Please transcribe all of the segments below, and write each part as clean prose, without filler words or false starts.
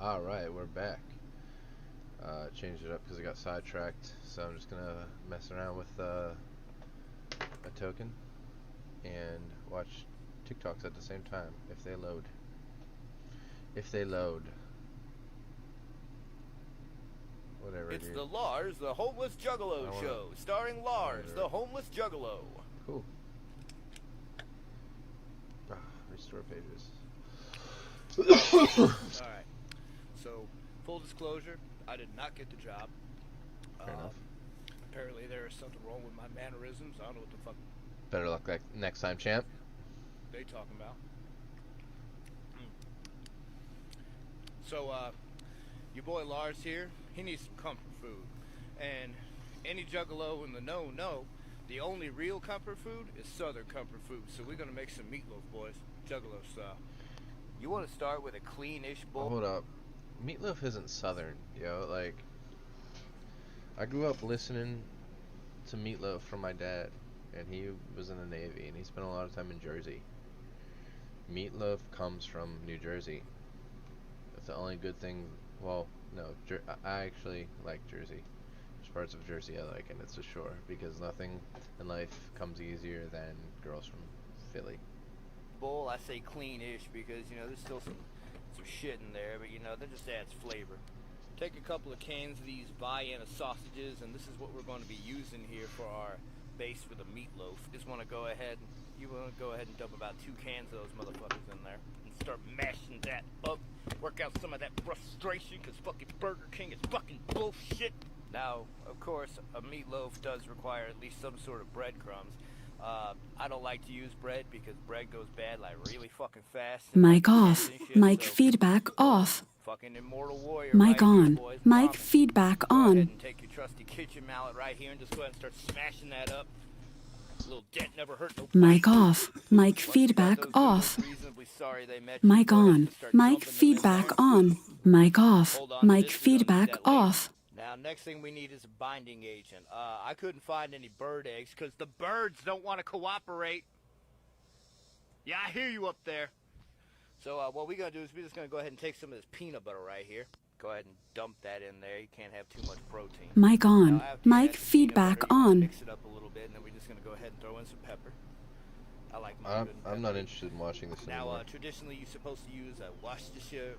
Alright, we're back. Changed it up because I got sidetracked, so I'm just gonna mess around with a token and watch TikToks at the same time if they load. Whatever. It's the Lars, the Homeless Juggalo show, starring Lars, the Homeless Juggalo. Cool. Restore pages. Alright. So, full disclosure, I did not get the job. Fair enough. Apparently there is something wrong with my mannerisms. I don't know what the fuck Better luck next time, champ. they talking about. So, your boy Lars here, he needs some comfort food. And any juggalo in the know, the only real comfort food is Southern comfort food. So we're gonna make some meatloaf, boys, juggalo style. You want to start with a clean-ish bowl? Hold up. Meatloaf isn't Southern, yo. Like, I grew up listening to Meatloaf from my dad, and he was in the Navy, and he spent a lot of time in Jersey. Meatloaf comes from New Jersey. That's the only good thing. Well, no, I actually like Jersey. There's parts of Jersey I like, and it's the shore, because nothing in life comes easier than girls from Philly. Bowl, I say clean-ish because, you know, there's still some shit in there, but, you know, that just adds flavor. Take a couple of cans of these Vienna sausages, and this is what we're going to be using here for our base for the meatloaf. You want to go ahead and dump about 2 cans of those motherfuckers in there and start mashing that up. Work out some of that frustration, because fucking Burger King is fucking bullshit. Now, of course, a meatloaf does require at least some sort of breadcrumbs. I don't like to use bread because bread goes bad like really fucking fast. Mic off. Mic feedback off. Fucking immortal warrior. Mic right on. here, boys. Mic feedback Go ahead on. and take your trusty kitchen mallet right here and just go ahead and start smashing that up. A little dent never hurt nobody. Mic off. Mic feedback off. Mic on. Mic feedback on. Mic off. Mic feedback off. Now, next thing we need is a binding agent. I couldn't find any bird eggs because the birds don't want to cooperate. Yeah, I hear you up there. So what we're going to do is we're just going to go ahead and take some of this peanut butter right here. Go ahead and dump that in there. You can't have too much protein. Mic on. Mic feedback on. Mix it up a little bit, and then we're just going to go ahead and throw in some pepper. I like my I'm not interested in watching this anymore. Now, traditionally, you're supposed to use a Worcestershire.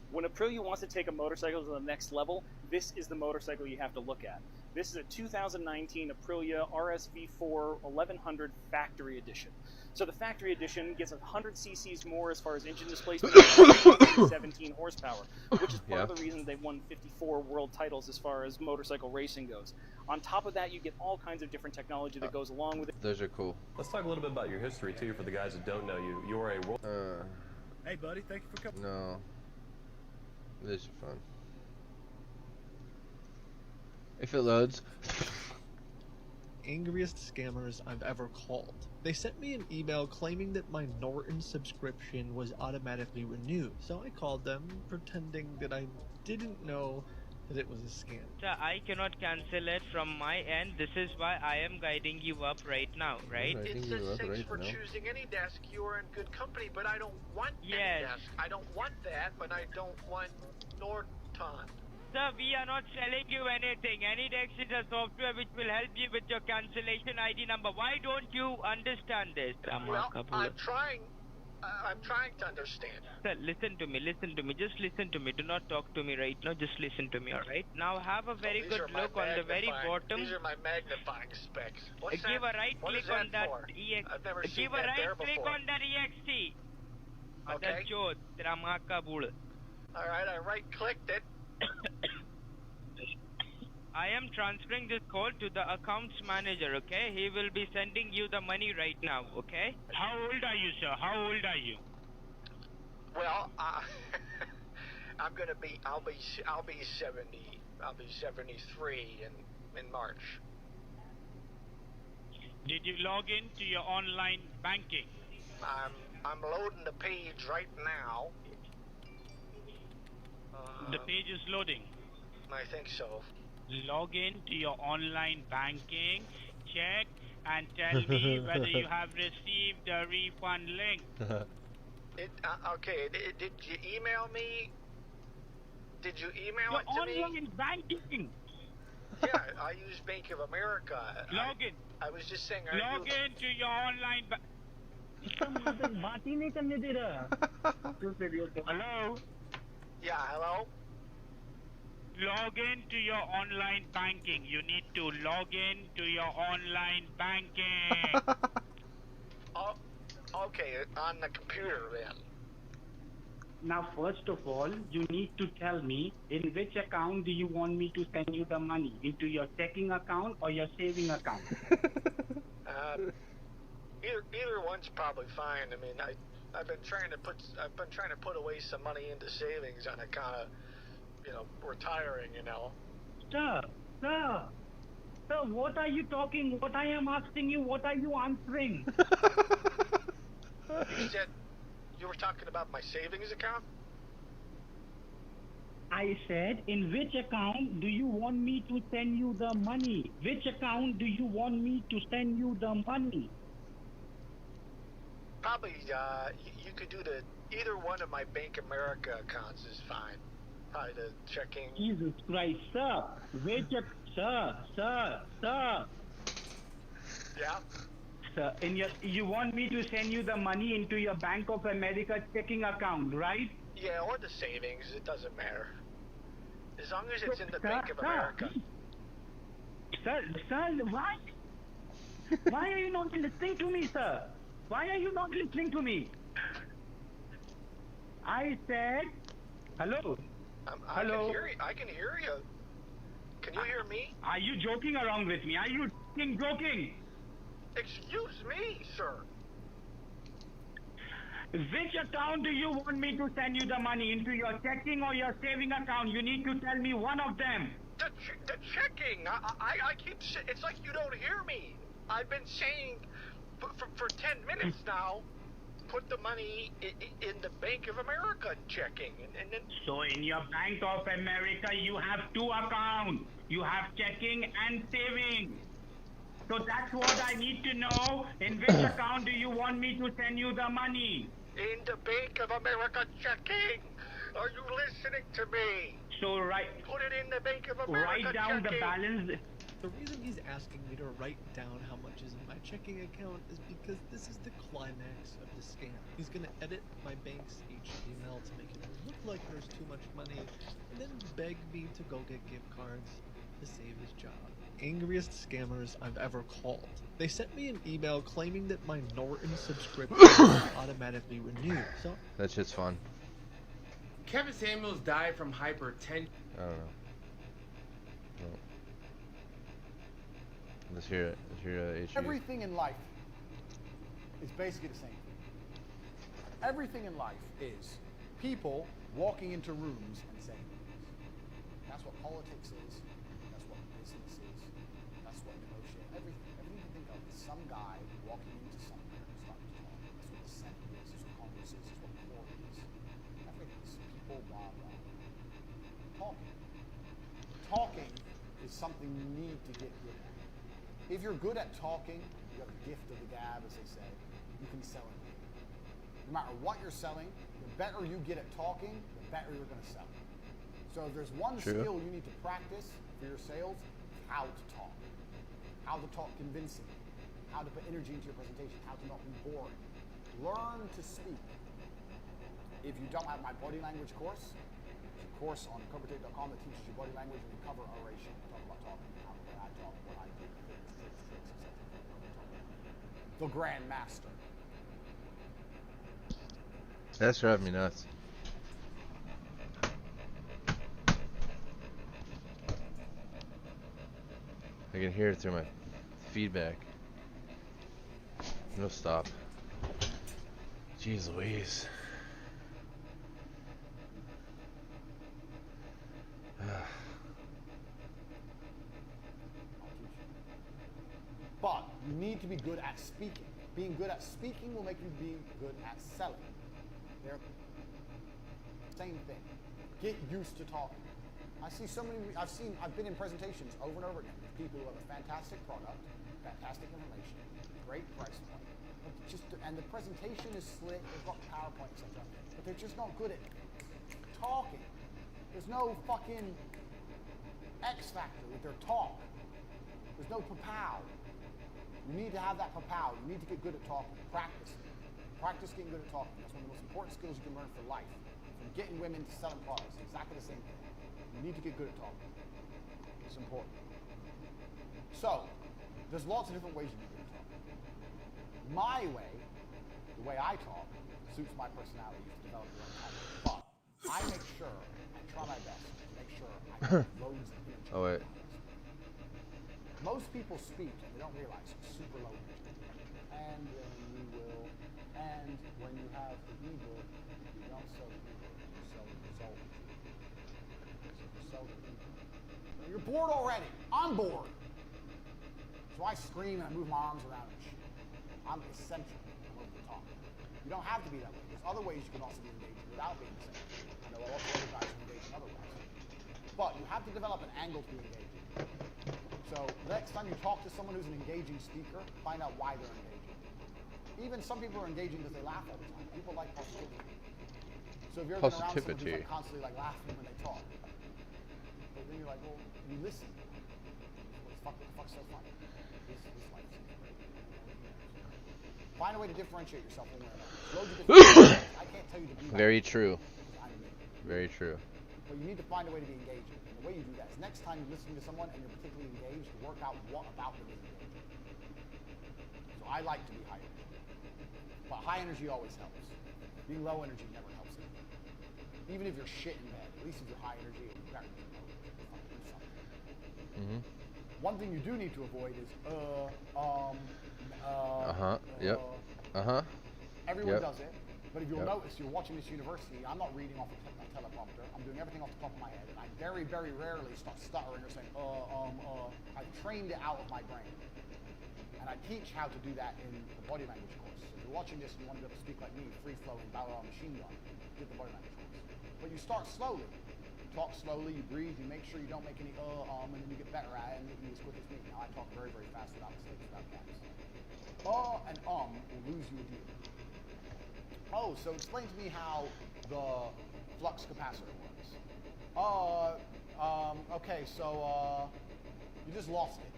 When Aprilia wants to take a motorcycle to the next level, this is the motorcycle you have to look at. This is a 2019 Aprilia RSV4 1100 Factory Edition. So the Factory Edition gets 100 cc's more as far as engine displacement, and 17 horsepower, which is part of the reason they've won 54 world titles as far as motorcycle racing goes. On top of that, you get all kinds of different technology that goes along with it. Those are cool. Let's talk a little bit about your history, too, for the guys that don't know you. You're a world... Hey, buddy, thank you for coming. No. This is fun. If it loads. Angriest scammers I've ever called. They sent me an email claiming that my Norton subscription was automatically renewed. So I called them, pretending that I didn't know that it was a scam. I cannot cancel it from my end. This is why I am guiding you up right now, right? It says thanks for choosing any desk. You are in good company, but I don't want any desk. I don't want that, but I don't want Norton. Sir, we are not selling you anything. Any desk is a software which will help you with your cancellation ID number. Why don't you understand this? Well, I'm trying to understand. Sir, listen to me, just listen to me. Do not talk to me right now, just listen to me, alright? Now have a very good look on the very bottom. These are my magnifying specs. Give a right click on that EXT. I've never seen Give a that right there click before. on that EXT. Okay. Alright, I right clicked it. I am transferring this call to the accounts manager, okay? He will be sending you the money right now, okay? How old are you, sir? How old are you? Well, I'll be 70. I'll be 73 in March. Did you log in to your online banking? I'm loading the page right now. The page is loading. I think so. Log in to your online banking, check, and tell me whether you have received the refund link. Okay. Did you email me? Did you email Your it to me? online banking. Yeah, I use Bank of America. Log in. I was just saying. Log in to your online Hello? Yeah, hello? Log in to your online banking. You need to log in to your online banking. Oh, okay, on the computer then. Now, first of all, you need to tell me in which account do you want me to send you the money? Into your checking account or your saving account? Either one's probably fine. I mean, I've been trying to put away some money into savings on account of, retiring. Sir, what are you talking? What I am asking you, what are you answering? You said you were talking about my savings account? I said, in which account do you want me to send you the money? Which account do you want me to send you the money? Probably, you could do either one of my Bank America accounts is fine. Probably the checking. Jesus Christ, sir. Sir. Yeah? Sir, you want me to send you the money into your Bank of America checking account, right? Yeah, or the savings. It doesn't matter. As long as it's in the Bank of America. Sir, what? Why are you not listening to me, sir? Why are you not listening to me? I said, hello. Hello. I can hear you. Can you hear me? Are you joking around with me? Are you joking? Excuse me, sir. Which account do you want me to send you the money? Into your checking or your saving account? You need to tell me one of them. The checking. I keep. It's like you don't hear me. I've been saying for 10 minutes now. Put the money in the Bank of America checking, and then. So in your Bank of America, you have two accounts. You have checking and saving. So that's what I need to know. In which account do you want me to send you the money? In the Bank of America checking. Are you listening to me? So put it in the Bank of America write down checking. the balance. The reason he's asking me to write down how much is in my checking account is because this is the climax of the scam. He's gonna edit my bank's HTML to make it look like there's too much money, and then beg me to go get gift cards to save his job. Angriest scammers I've ever called. They sent me an email claiming that my Norton subscription was automatically renewed. So that shit's fun. Kevin Samuels died from hypertension. I don't know. No. Let's hear it. Let's hear it. Everything in life is basically the same thing. Everything in life is people walking into rooms and saying things. That's what politics is. That's what business is. That's what negotiation. Everything you think of is some guy walking into somewhere and starting to talk. That's what the Senate is. That's what Congress is. That's what the court is. Everything is people blah blah. Talking is something you need to get good at. If you're good at talking, you have the gift of the gab, as they say, you can sell anything. No matter what you're selling, the better you get at talking, the better you're going to sell. So if there's one skill you need to practice for your sales, how to talk. How to talk convincingly. How to put energy into your presentation. How to not be boring. Learn to speak. If you don't have my body language course, it's a course on covertape.com that teaches you body language and we cover oration. We talk about talking, how I talk, what I do, tricks, etc. The Grand Master. That's driving me nuts. I can hear it through my feedback. No stop. Jeez Louise. need to be good at speaking. Being good at speaking will make you be good at selling. They're same thing. Get used to talking. I see so many, I've been in presentations over and over again with people who have a fantastic product, fantastic information, great price point, but and the presentation is slick, they've got PowerPoint, etc., but they're just not good at talking. There's no fucking X factor with their talk. There's no pow. You need to have that pow. You need to get good at talking. Practice. Practice getting good at talking. That's one of the most important skills you can learn for life. From getting women to selling products, exactly the same thing. You need to get good at talking. It's important. So, there's lots of different ways you can get good at talking. My way, the way I talk, suits my personality to develop your own talking. But I make sure, I try my best to make sure I have loads of energy. Oh wait. Most people speak and they don't realize it's super low energy. And then you will, and when you have the ebook, you don't sell the ebook, you sell the result. So you sell the ebook. You're bored already. I'm bored. So I scream and I move my arms around and shit. I'm eccentric. I'm over the top. You don't have to be that way. There's other ways you can also be engaged without being eccentric. I know a lot of other guys who engage in other ways. But you have to develop an angle to be engaging. So next time you talk to someone who's an engaging speaker, find out why they're engaging. Even some people are engaging because they laugh all the time. People like positivity. So if you're around someone who's like constantly like laughing when they talk, but then you're like, well, you listen. What the fuck's so funny? This life is great. Find a way to differentiate yourself one way or another. Loads of different I can't tell you to do that. Very true. Very true. But you need to find a way to be engaging. And the way you do that is next time you're listening to someone and you're particularly engaged, work out what about them is engaging. So I like to be high energy. But high energy always helps. Being low energy never helps it. Even if you're shit in bed, at least if you're high energy, it's better than low energy. Do something. One thing you do need to avoid is Everyone does it. But if you'll notice, you're watching this university, I'm not reading off a teleprompter. I'm doing everything off the top of my head. And I very, very rarely start stuttering or saying, I've trained it out of my brain. And I teach how to do that in the body language course. So if you're watching this and you want to be able to speak like me, free-flowing, battle on machine gun, get the body language course. But you start slowly. You talk slowly, you breathe, you make sure you don't make any and then you get better at it and you as quick as me. Now I talk very, very fast without mistakes, without gaps. And will lose you a deal. Oh, so explain to me how the flux capacitor works. Okay, so you just lost it.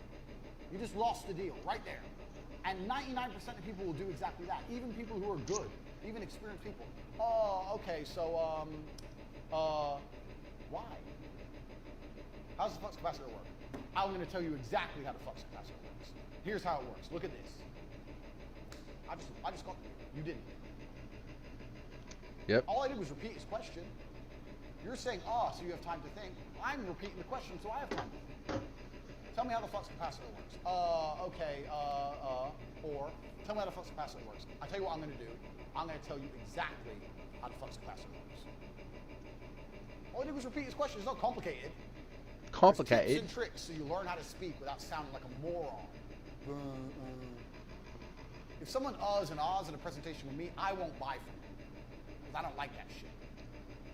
You just lost the deal right there. And 99% of people will do exactly that. Even people who are good, even experienced people. Okay, so why? How does the flux capacitor work? I'm going to tell you exactly how the flux capacitor works. Here's how it works. Look at this. I just got you didn't. Yep. All I did was repeat his question. You're saying, so you have time to think. I'm repeating the question, so I have time to think. Tell me how the flux capacitor works. Okay, or tell me how the flux capacitor works. I'll tell you what I'm going to do. I'm going to tell you exactly how the flux capacitor works. All I did was repeat his question. It's not complicated. Complicated? There's tips and tricks so you learn how to speak without sounding like a moron. If someone uhs and ahs in a presentation with me, I won't buy from them. Because I don't like that shit.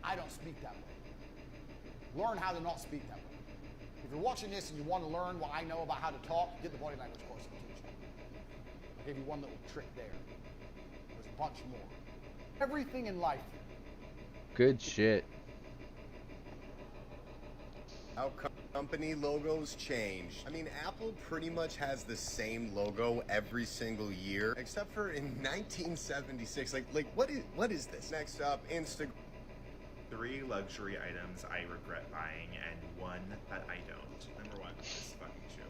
I don't speak that way. Learn how to not speak that way. If you're watching this and you want to learn what I know about how to talk, get the body language course and teach you. I'll give you one little trick there. There's a bunch more. Everything in life. Good shit. How company logos change. I mean, Apple pretty much has the same logo every single year, except for in 1976. Like what is this? Next up, Instagram. 3 luxury items I regret buying, and 1 that I don't. Number 1 is fucking shoe.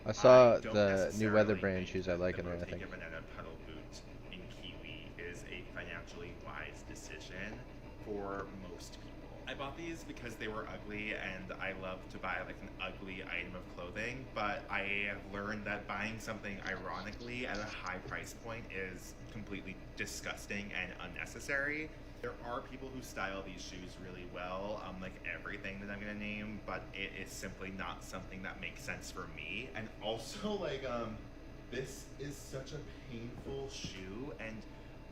I saw the new weather brand shoes. I like it. I think. Banana pedal boot in Kiwi is a financially wise decision for most people. I bought these because they were ugly, and I love to buy like an ugly item of clothing, but I have learned that buying something ironically at a high price point is completely disgusting and unnecessary. There are people who style these shoes really well, like everything that I'm gonna name, but it is simply not something that makes sense for me. And also, like, This is such a painful shoe, and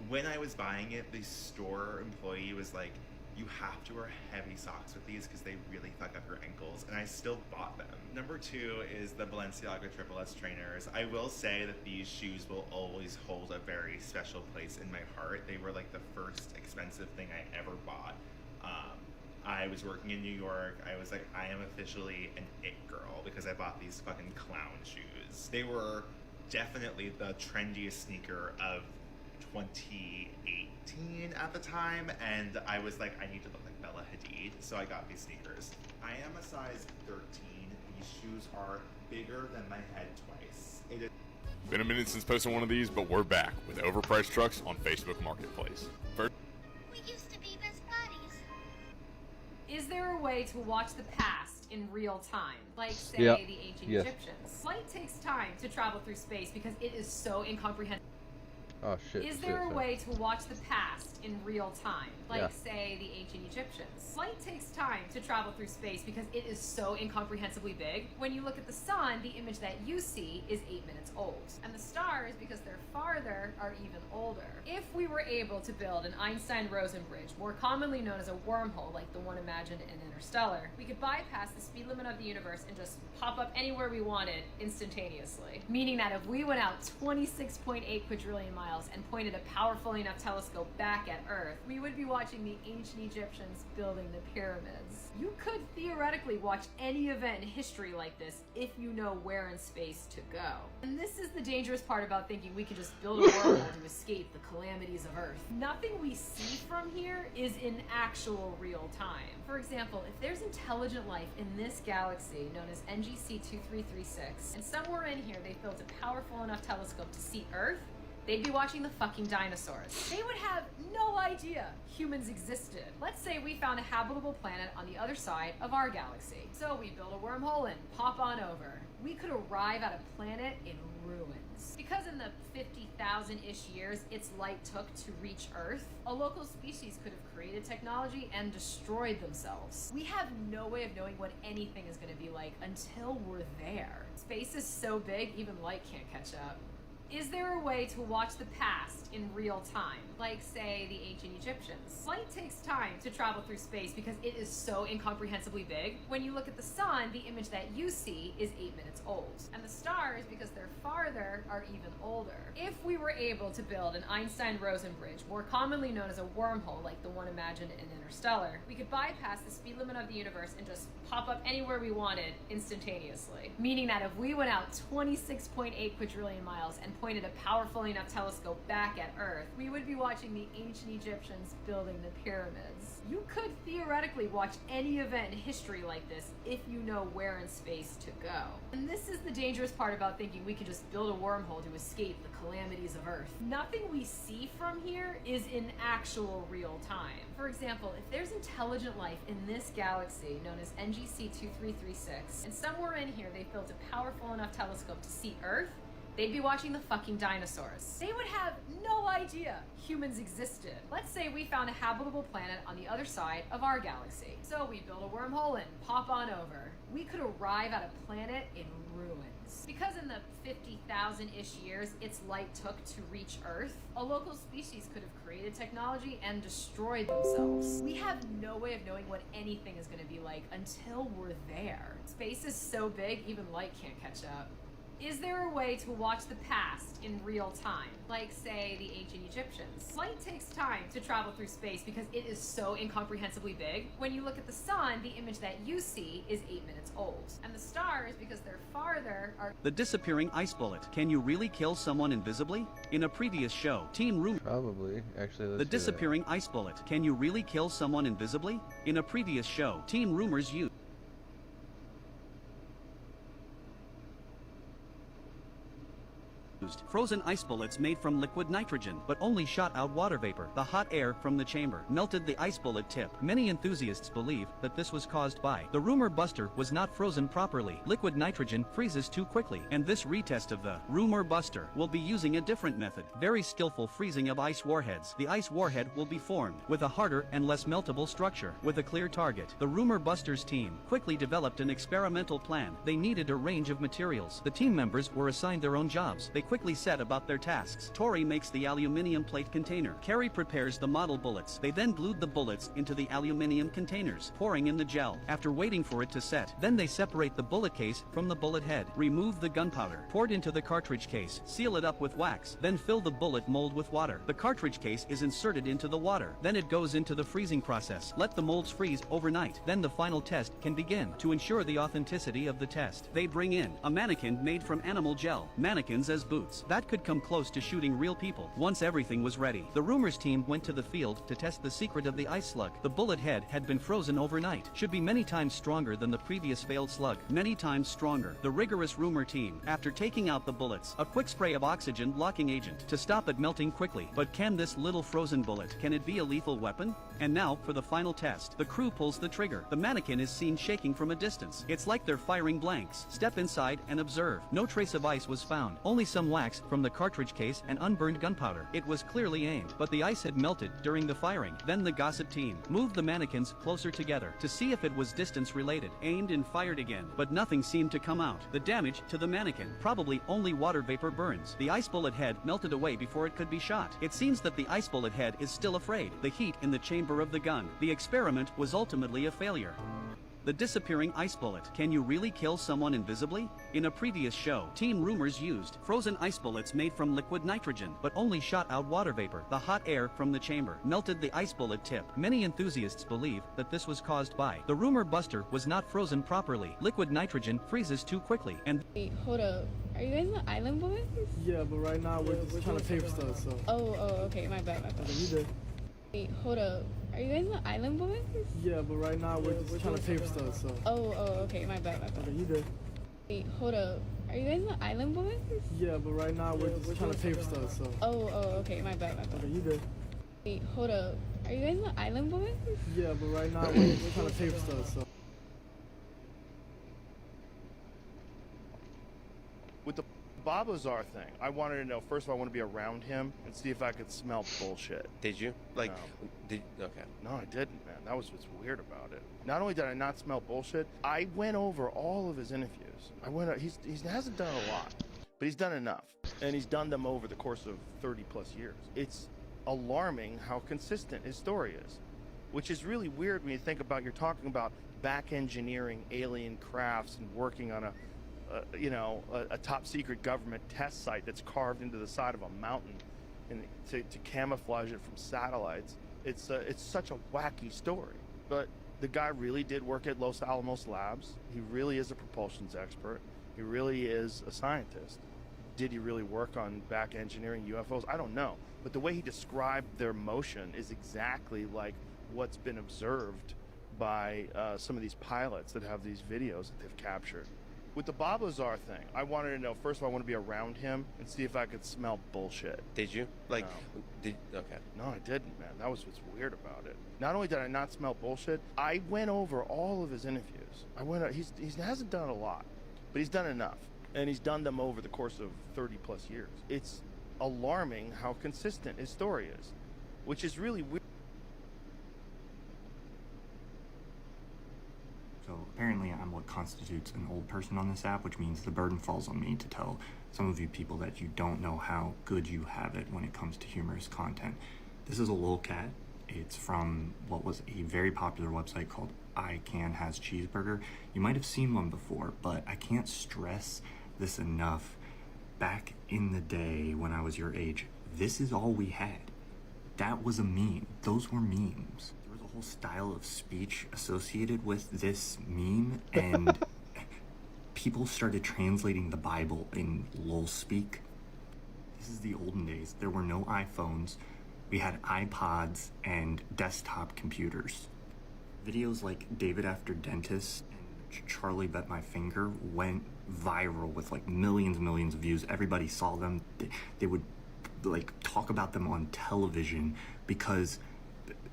when I was buying it, the store employee was like, you have to wear heavy socks with these because they really fuck up your ankles, and I still bought them. Number 2 is the Balenciaga Triple S trainers. I will say that these shoes will always hold a very special place in my heart. They were like the first expensive thing I ever bought. I was working in New York. I was like, I am officially an it girl because I bought these fucking clown shoes. They were definitely the trendiest sneaker of 2018 at the time, and I was like, I need to look like Bella Hadid, so I got these sneakers. I am a size 13. These shoes are bigger than my head twice. It is Been a minute since posting one of these, but we're back with overpriced trucks on Facebook Marketplace. First, We used to be best buddies. Is there a way to watch the past in real time? Like, say, Yeah. the ancient Yes. Egyptians. Light takes time to travel through space because it is so incomprehensible. Oh shit. Is there a shit. way to watch the past in real time? Like, Yeah. say, the ancient Egyptians. Light takes time to travel through space because it is so incomprehensibly big. When you look at the sun, the image that you see is 8 minutes old. And the stars, because they're farther, are even older. If we were able to build an Einstein-Rosen bridge, more commonly known as a wormhole like the one imagined in Interstellar, we could bypass the speed limit of the universe and just pop up anywhere we wanted instantaneously. Meaning that if we went out 26.8 quadrillion miles and pointed a powerful enough telescope back at Earth, we would be watching the ancient Egyptians building the pyramids. You could theoretically watch any event in history like this if you know where in space to go. And this is the dangerous part about thinking we can just build a wormhole to escape the calamities of Earth. Nothing we see from here is in actual real time. For example, if there's intelligent life in this galaxy known as NGC 2336, and somewhere in here they built a powerful enough telescope to see Earth, they'd be watching the fucking dinosaurs. They would have no idea humans existed. Let's say we found a habitable planet on the other side of our galaxy. So we build a wormhole and pop on over. We could arrive at a planet in ruins. Because in the 50,000-ish years its light took to reach Earth, a local species could have created technology and destroyed themselves. We have no way of knowing what anything is going to be like until we're there. Space is so big, even light can't catch up. Is there a way to watch the past in real time? Like, say, the ancient Egyptians. Light takes time to travel through space because it is so incomprehensibly big. When you look at the sun, the image that you see is 8 minutes old. And the stars, because they're farther, are even older. If we were able to build an Einstein-Rosen bridge, more commonly known as a wormhole like the one imagined in Interstellar, we could bypass the speed limit of the universe and just pop up anywhere we wanted instantaneously. Meaning that if we went out 26.8 quadrillion miles and pointed a powerful enough telescope back at Earth, we would be watching the ancient Egyptians building the pyramids. You could theoretically watch any event in history like this if you know where in space to go. And this is the dangerous part about thinking we can just build a wormhole to escape the calamities of Earth. Nothing we see from here is in actual real time. For example, if there's intelligent life in this galaxy known as NGC 2336, and somewhere in here they built a powerful enough telescope to see Earth, they'd be watching the fucking dinosaurs. They would have no idea humans existed. Let's say we found a habitable planet on the other side of our galaxy. So we build a wormhole and pop on over. We could arrive at a planet in ruins. Because in the 50,000-ish years its light took to reach Earth, a local species could have created technology and destroyed themselves. We have no way of knowing what anything is going to be like until we're there. Space is so big, even light can't catch up. Is there a way to watch the past in real time? Like, say, the ancient Egyptians. Light takes time to travel through space because it is so incomprehensibly big. When you look at the sun, the image that you see is 8 minutes old. And the stars, because they're farther, are... The disappearing ice bullet. Can you really kill someone invisibly? In a previous show, Team Room... Probably. Actually, let's The do disappearing ice bullet. Can you really kill someone invisibly? In a previous show, Team Rumors used... used frozen ice bullets made from liquid nitrogen, but only shot out water vapor. The hot air from the chamber melted the ice bullet tip. Many enthusiasts believe that this was caused by the rumor buster was not frozen properly. Liquid nitrogen freezes too quickly, and this retest of the rumor buster will be using a different method. Very skillful freezing of ice warheads. The ice warhead will be formed with a harder and less meltable structure with a clear target. The rumor busters team quickly developed an experimental plan. They needed a range of materials. The team members were assigned their own jobs. They quickly set about their tasks. Tori makes the aluminum plate container. Carrie prepares the model bullets. They then glued the bullets into the aluminum containers, pouring in the gel. After waiting for it to set, then they separate the bullet case from the bullet head, remove the gunpowder, pour it into the cartridge case, seal it up with wax, then fill the bullet mold with water. The cartridge case is inserted into the water. Then it goes into the freezing process. Let the molds freeze overnight. Then the final test can begin. To ensure the authenticity of the test, they bring in a mannequin made from animal gel. Mannequins as boots. That could come close to shooting real people. Once everything was ready, the rumors team went to the field to test the secret of the ice slug. The bullet head had been frozen overnight. Should be many times stronger than the previous failed slug. Many times stronger. The rigorous rumor team, after taking out the bullets, a quick spray of oxygen locking agent to stop it melting quickly. But can this little frozen bullet, can it be a lethal weapon? And now for the final test. The crew pulls the trigger. The mannequin is seen shaking from a distance. It's like they're firing blanks. Step inside and observe. No trace of ice was found. Only some wax from the cartridge case and unburned gunpowder. It was clearly aimed, but the ice had melted during the firing. Then the gossip team moved the mannequins closer together to see if it was distance related. Aimed and fired again, but nothing seemed to come out. The damage to the mannequin, probably only water vapor burns. The ice bullet head melted away before it could be shot. It seems that the ice bullet head is still afraid. The heat in the chamber of the gun. The experiment was ultimately a failure. The disappearing ice bullet. Can you really kill someone invisibly? In a previous show, Team Rumors used frozen ice bullets made from liquid nitrogen, but only shot out water vapor. The hot air from the chamber melted the ice bullet tip. Many enthusiasts believe that this was caused by the rumor buster was not frozen properly. Liquid nitrogen freezes too quickly, and Wait, hold up. Are you guys the Island Boys? Yeah, but right now we're just trying to pay for stuff, so. Oh, okay, my bad. Okay, you did. Wait, hold up. Are you guys the Island Boys? Yeah, but right now we're just trying to pay for stuff, so. Oh, okay, my bad. Okay, you did. Wait, hold up. Are you guys the Island Boys? Yeah, but right now we're just trying to pay for stuff, so. Oh, okay, my bad. Okay, you did. Wait, hold up. Are you guys the Island Boys? Yeah, but right now we're just trying to pay for stuff, so. With the Bob Lazar thing, I wanted to know, first of all, I want to be around him and see if I could smell bullshit. Did you? Like, no. Okay. No, I didn't, man. That was what's weird about it. Not only did I not smell bullshit, I went over all of his interviews. He hasn't done a lot, but he's done enough. And he's done them over the course of 30 plus years. It's alarming how consistent his story is, which is really weird when you think about, you're talking about back engineering alien crafts and working on a top secret government test site that's carved into the side of a mountain and to camouflage it from satellites. It's such a wacky story. But the guy really did work at Los Alamos Labs. He really is a propulsions expert. He really is a scientist. Did he really work on back engineering UFOs? I don't know. But the way he described their motion is exactly like what's been observed by some of these pilots that have these videos that they've captured. With the Bob Lazar thing, I wanted to know, first of all, I want to be around him and see if I could smell bullshit. Did you? Like, no. Okay. No, I didn't, man. That was what's weird about it. Not only did I not smell bullshit, I went over all of his interviews. He hasn't done a lot, but he's done enough. And he's done them over the course of 30 plus years. It's alarming how consistent his story is, which is really weird. So apparently I'm what constitutes an old person on this app, which means the burden falls on me to tell some of you people that you don't know how good you have it when it comes to humorous content. This is a lolcat. It's from what was a very popular website called I Can Has Cheeseburger. You might have seen one before, but I can't stress this enough. Back in the day when I was your age, this is all we had. That was a meme. Those were memes. There was a whole style of speech associated with this meme, and people started translating the Bible in lol speak. This is the olden days. There were no iPhones. We had iPods and desktop computers. Videos like David After Dentist and Charlie Bet My Finger went viral with like millions and millions of views. Everybody saw them. They would like talk about them on television because,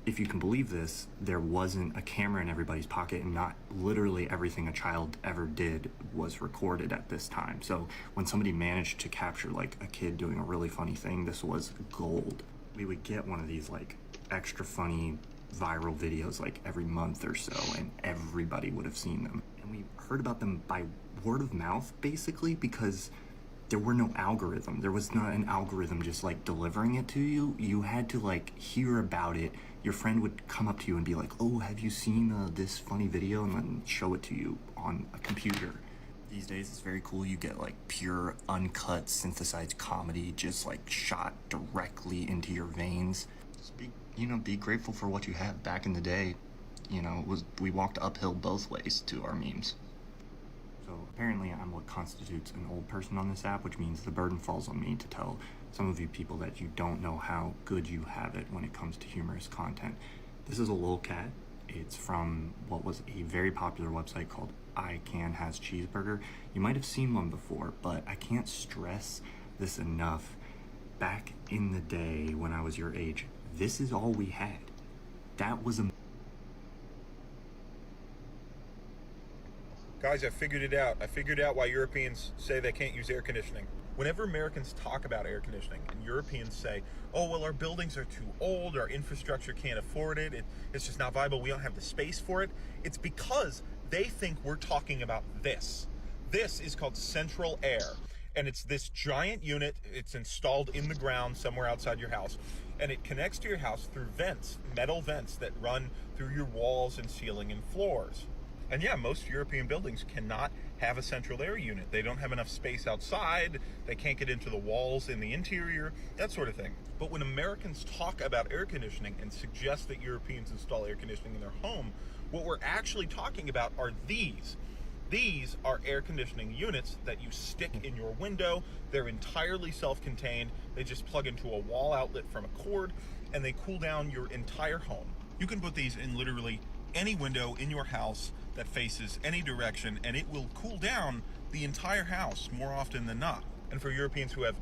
if you can believe this, there wasn't a camera in everybody's pocket, and not literally everything a child ever did was recorded at this time. So when somebody managed to capture like a kid doing a really funny thing, this was gold. We would get one of these like extra funny viral videos like every month or so, and everybody would have seen them. And we heard about them by word of mouth, basically, because there were no algorithm. There was not an algorithm just like delivering it to you. You had to like hear about it. Your friend would come up to you and be like, oh, have you seen this funny video? And then show it to you on a computer. These days it's very cool. You get like pure, uncut, synthesized comedy just like shot directly into your veins. Just be grateful for what you have. Back in the day, we walked uphill both ways to our memes. So apparently I'm what constitutes an old person on this app, which means the burden falls on me to tell some of you people that you don't know how good you have it when it comes to humorous content. This is a lolcat. It's from what was a very popular website called I Can Has Cheeseburger. You might have seen one before, but I can't stress this enough. Back in the day when I was your age, this is all we had. That was a... Guys, I figured it out. I figured out why Europeans say they can't use air conditioning. Whenever Americans talk about air conditioning and Europeans say, oh, well, our buildings are too old, our infrastructure can't afford it, it's just not viable, we don't have the space for it, it's because they think we're talking about this. This is called central air, and it's this giant unit. It's installed in the ground somewhere outside your house, and it connects to your house through vents, metal vents that run through your walls and ceiling and floors. And yeah, most European buildings cannot have a central air unit. They don't have enough space outside, they can't get into the walls in the interior, that sort of thing. But when Americans talk about air conditioning and suggest that Europeans install air conditioning in their home, what we're actually talking about are these. These are air conditioning units that you stick in your window. They're entirely self-contained. They just plug into a wall outlet from a cord, and they cool down your entire home. You can put these in literally any window in your house that faces any direction, and it will cool down the entire house more often than not. And for Europeans who have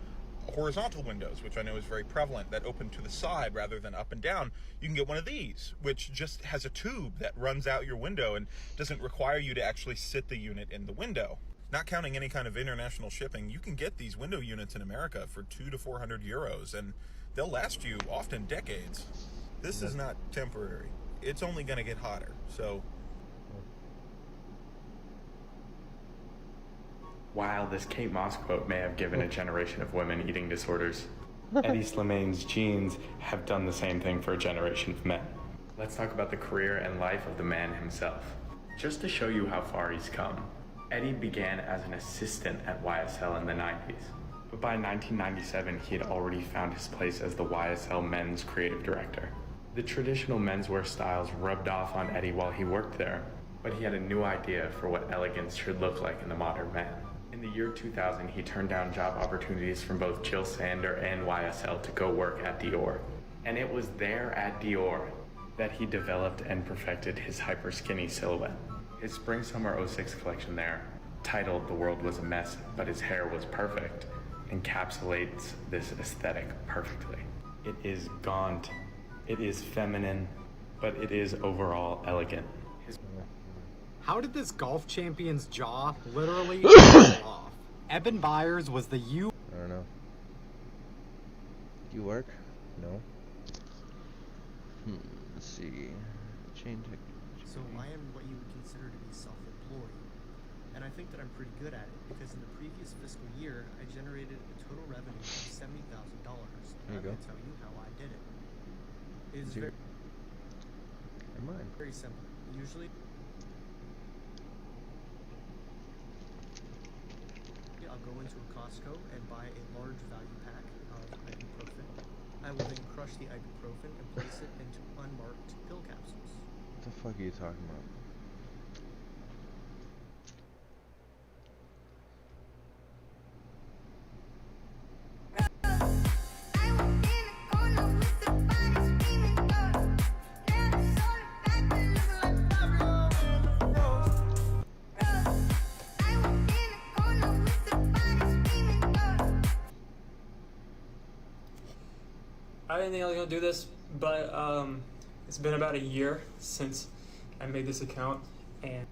horizontal windows, which I know is very prevalent, that open to the side rather than up and down, you can get one of these, which just has a tube that runs out your window and doesn't require you to actually sit the unit in the window. Not counting any kind of international shipping, you can get these window units in America for 200 to 400 euros, and they'll last you often decades. This is not temporary. It's only going to get hotter, so... Wow, this Kate Moss quote may have given a generation of women eating disorders. Eddie Slimaine's genes have done the same thing for a generation of men. Let's talk about the career and life of the man himself. Just to show you how far he's come, Eddie began as an assistant at YSL in the 90s. But by 1997, he had already found his place as the YSL men's creative director. The traditional menswear styles rubbed off on Eddie while he worked there, but he had a new idea for what elegance should look like in the modern man. In the year 2000, he turned down job opportunities from both Jill Sander and YSL to go work at Dior. And it was there at Dior that he developed and perfected his hyper skinny silhouette. His spring-summer 06 collection there, titled The World Was a Mess, but His Hair Was Perfect, encapsulates this aesthetic perfectly. It is gaunt, it is feminine, but it is overall elegant. How did this golf champion's jaw literally fall off? Eben Byers was the I don't know. Do you work? No. Let's see. Chain tech. So I am what you would consider to be self-employed. And I think that I'm pretty good at it because in the previous fiscal year, I generated a total revenue of $70,000. There you go. I'm going to tell you how I did it. It is very simple. Usually, I'll go into a Costco and buy a large value pack of ibuprofen. I will then crush the ibuprofen and place it into unmarked pill capsules. What the fuck are you talking about? I didn't think I was gonna do this, but it's been about a year since I made this account, and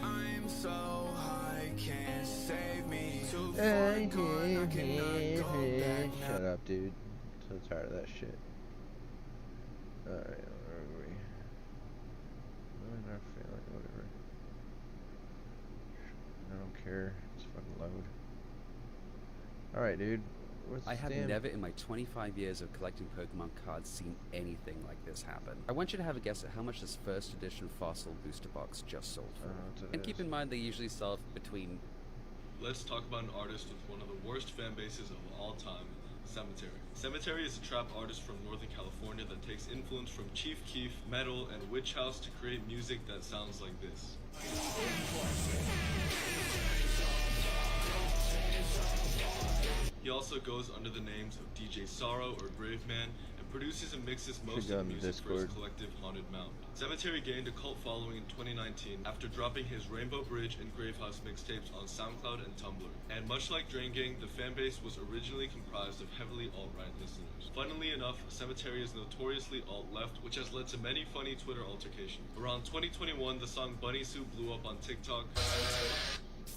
I'm so high, can't save me. Too far gone, I cannot go back now. Shut up, dude. So tired of that shit. Alright, where are we? Not failing, whatever. I don't care. It's fucking loud. Alright, dude. I have never in my 25 years of collecting Pokemon cards seen anything like this happen. I want you to have a guess at how much this first edition Fossil booster box just sold for. And keep in mind they usually sell between... Let's talk about an artist with one of the worst fan bases of all time, Cemetery. Cemetery is a trap artist from Northern California that takes influence from Chief Keef, metal, and Witch House to create music that sounds like this. He also goes under the names of DJ Sorrow or Graveman and produces and mixes most of the music for his collective Haunted Mountain. Cemetery gained a cult following in 2019 after dropping his Rainbow Bridge and Gravehouse mixtapes on SoundCloud and Tumblr. And much like Drain Gang, the fanbase was originally comprised of heavily alt-right listeners. Funnily enough, Cemetery is notoriously alt-left, which has led to many funny Twitter altercations. Around 2021, the song Bunny Suit blew up on TikTok.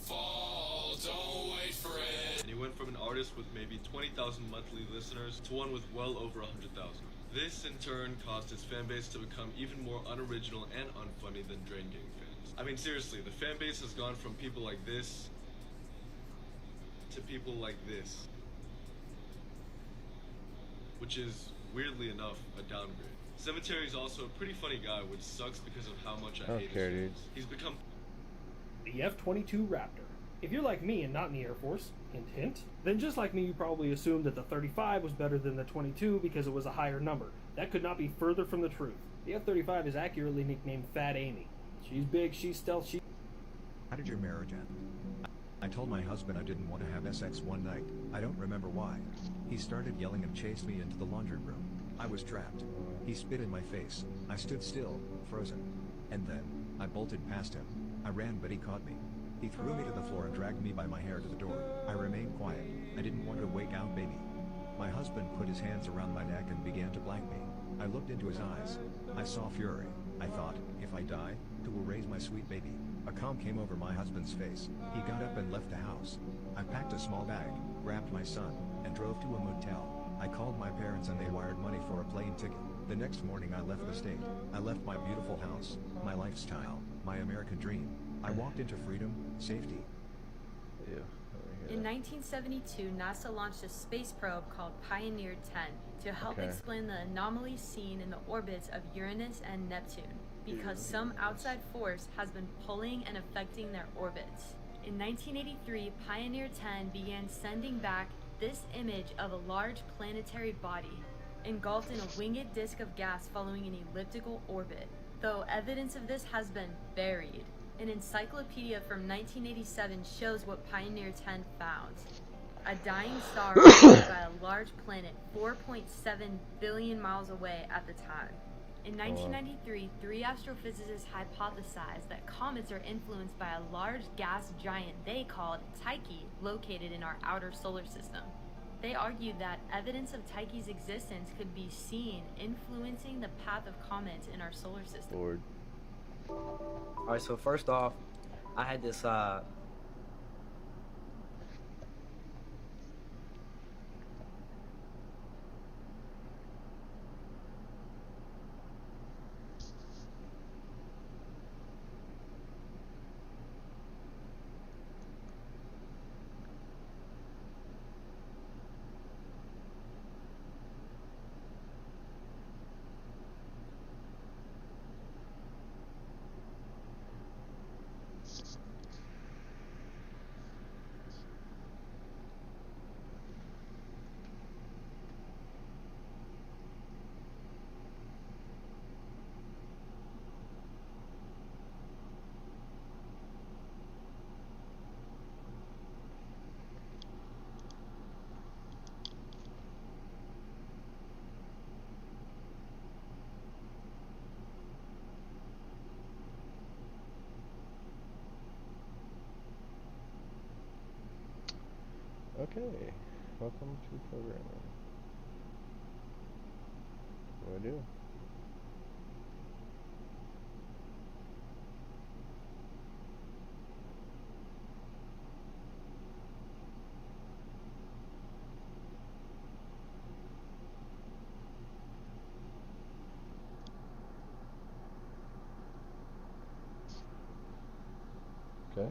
Fall, don't wait for it. And he went from an artist with maybe 20,000 monthly listeners to one with well over 100,000. This in turn caused his fanbase to become even more unoriginal and unfunny than Drain Gang fans. I mean seriously, the fanbase has gone from people like this to people like this, which is weirdly enough a downgrade. Cemetery is also a pretty funny guy, which sucks because of how much I hate his fans. He's become the F-22 Raptor. If you're like me and not in the Air Force, hint hint, then just like me you probably assumed that the 35 was better than the 22 because it was a higher number. That could not be further from the truth. The F-35 is accurately nicknamed Fat Amy. She's big, she's stealth, How did your marriage end? I told my husband I didn't want to have sex one night. I don't remember why. He started yelling and chased me into the laundry room. I was trapped. He spit in my face. I stood still, frozen. And then, I bolted past him. I ran but he caught me. He threw me to the floor and dragged me by my hair to the door. I remained quiet. I didn't want to wake out baby. My husband put his hands around my neck and began to blank me. I looked into his eyes. I saw fury. I thought, if I die, who will raise my sweet baby? A calm came over my husband's face. He got up and left the house. I packed a small bag, grabbed my son, and drove to a motel. I called my parents and they wired money for a plane ticket. The next morning I left the state. I left my beautiful house, my lifestyle, my American dream. I walked into freedom, safety. In 1972, NASA launched a space probe called Pioneer 10 to help explain the anomalies seen in the orbits of Uranus and Neptune, because some outside force has been pulling and affecting their orbits. In 1983, Pioneer 10 began sending back this image of a large planetary body, engulfed in a winged disk of gas following an elliptical orbit, though evidence of this has been buried. An encyclopedia from 1987 shows what Pioneer 10 found. A dying star orbited by a large planet 4.7 billion miles away at the time. In 1993, 3 astrophysicists hypothesized that comets are influenced by a large gas giant they called Tyche, located in our outer solar system. They argued that evidence of Tyche's existence could be seen influencing the path of comets in our solar system. Alright, so first off, I had this Okay, welcome to programming. What do I do? Okay.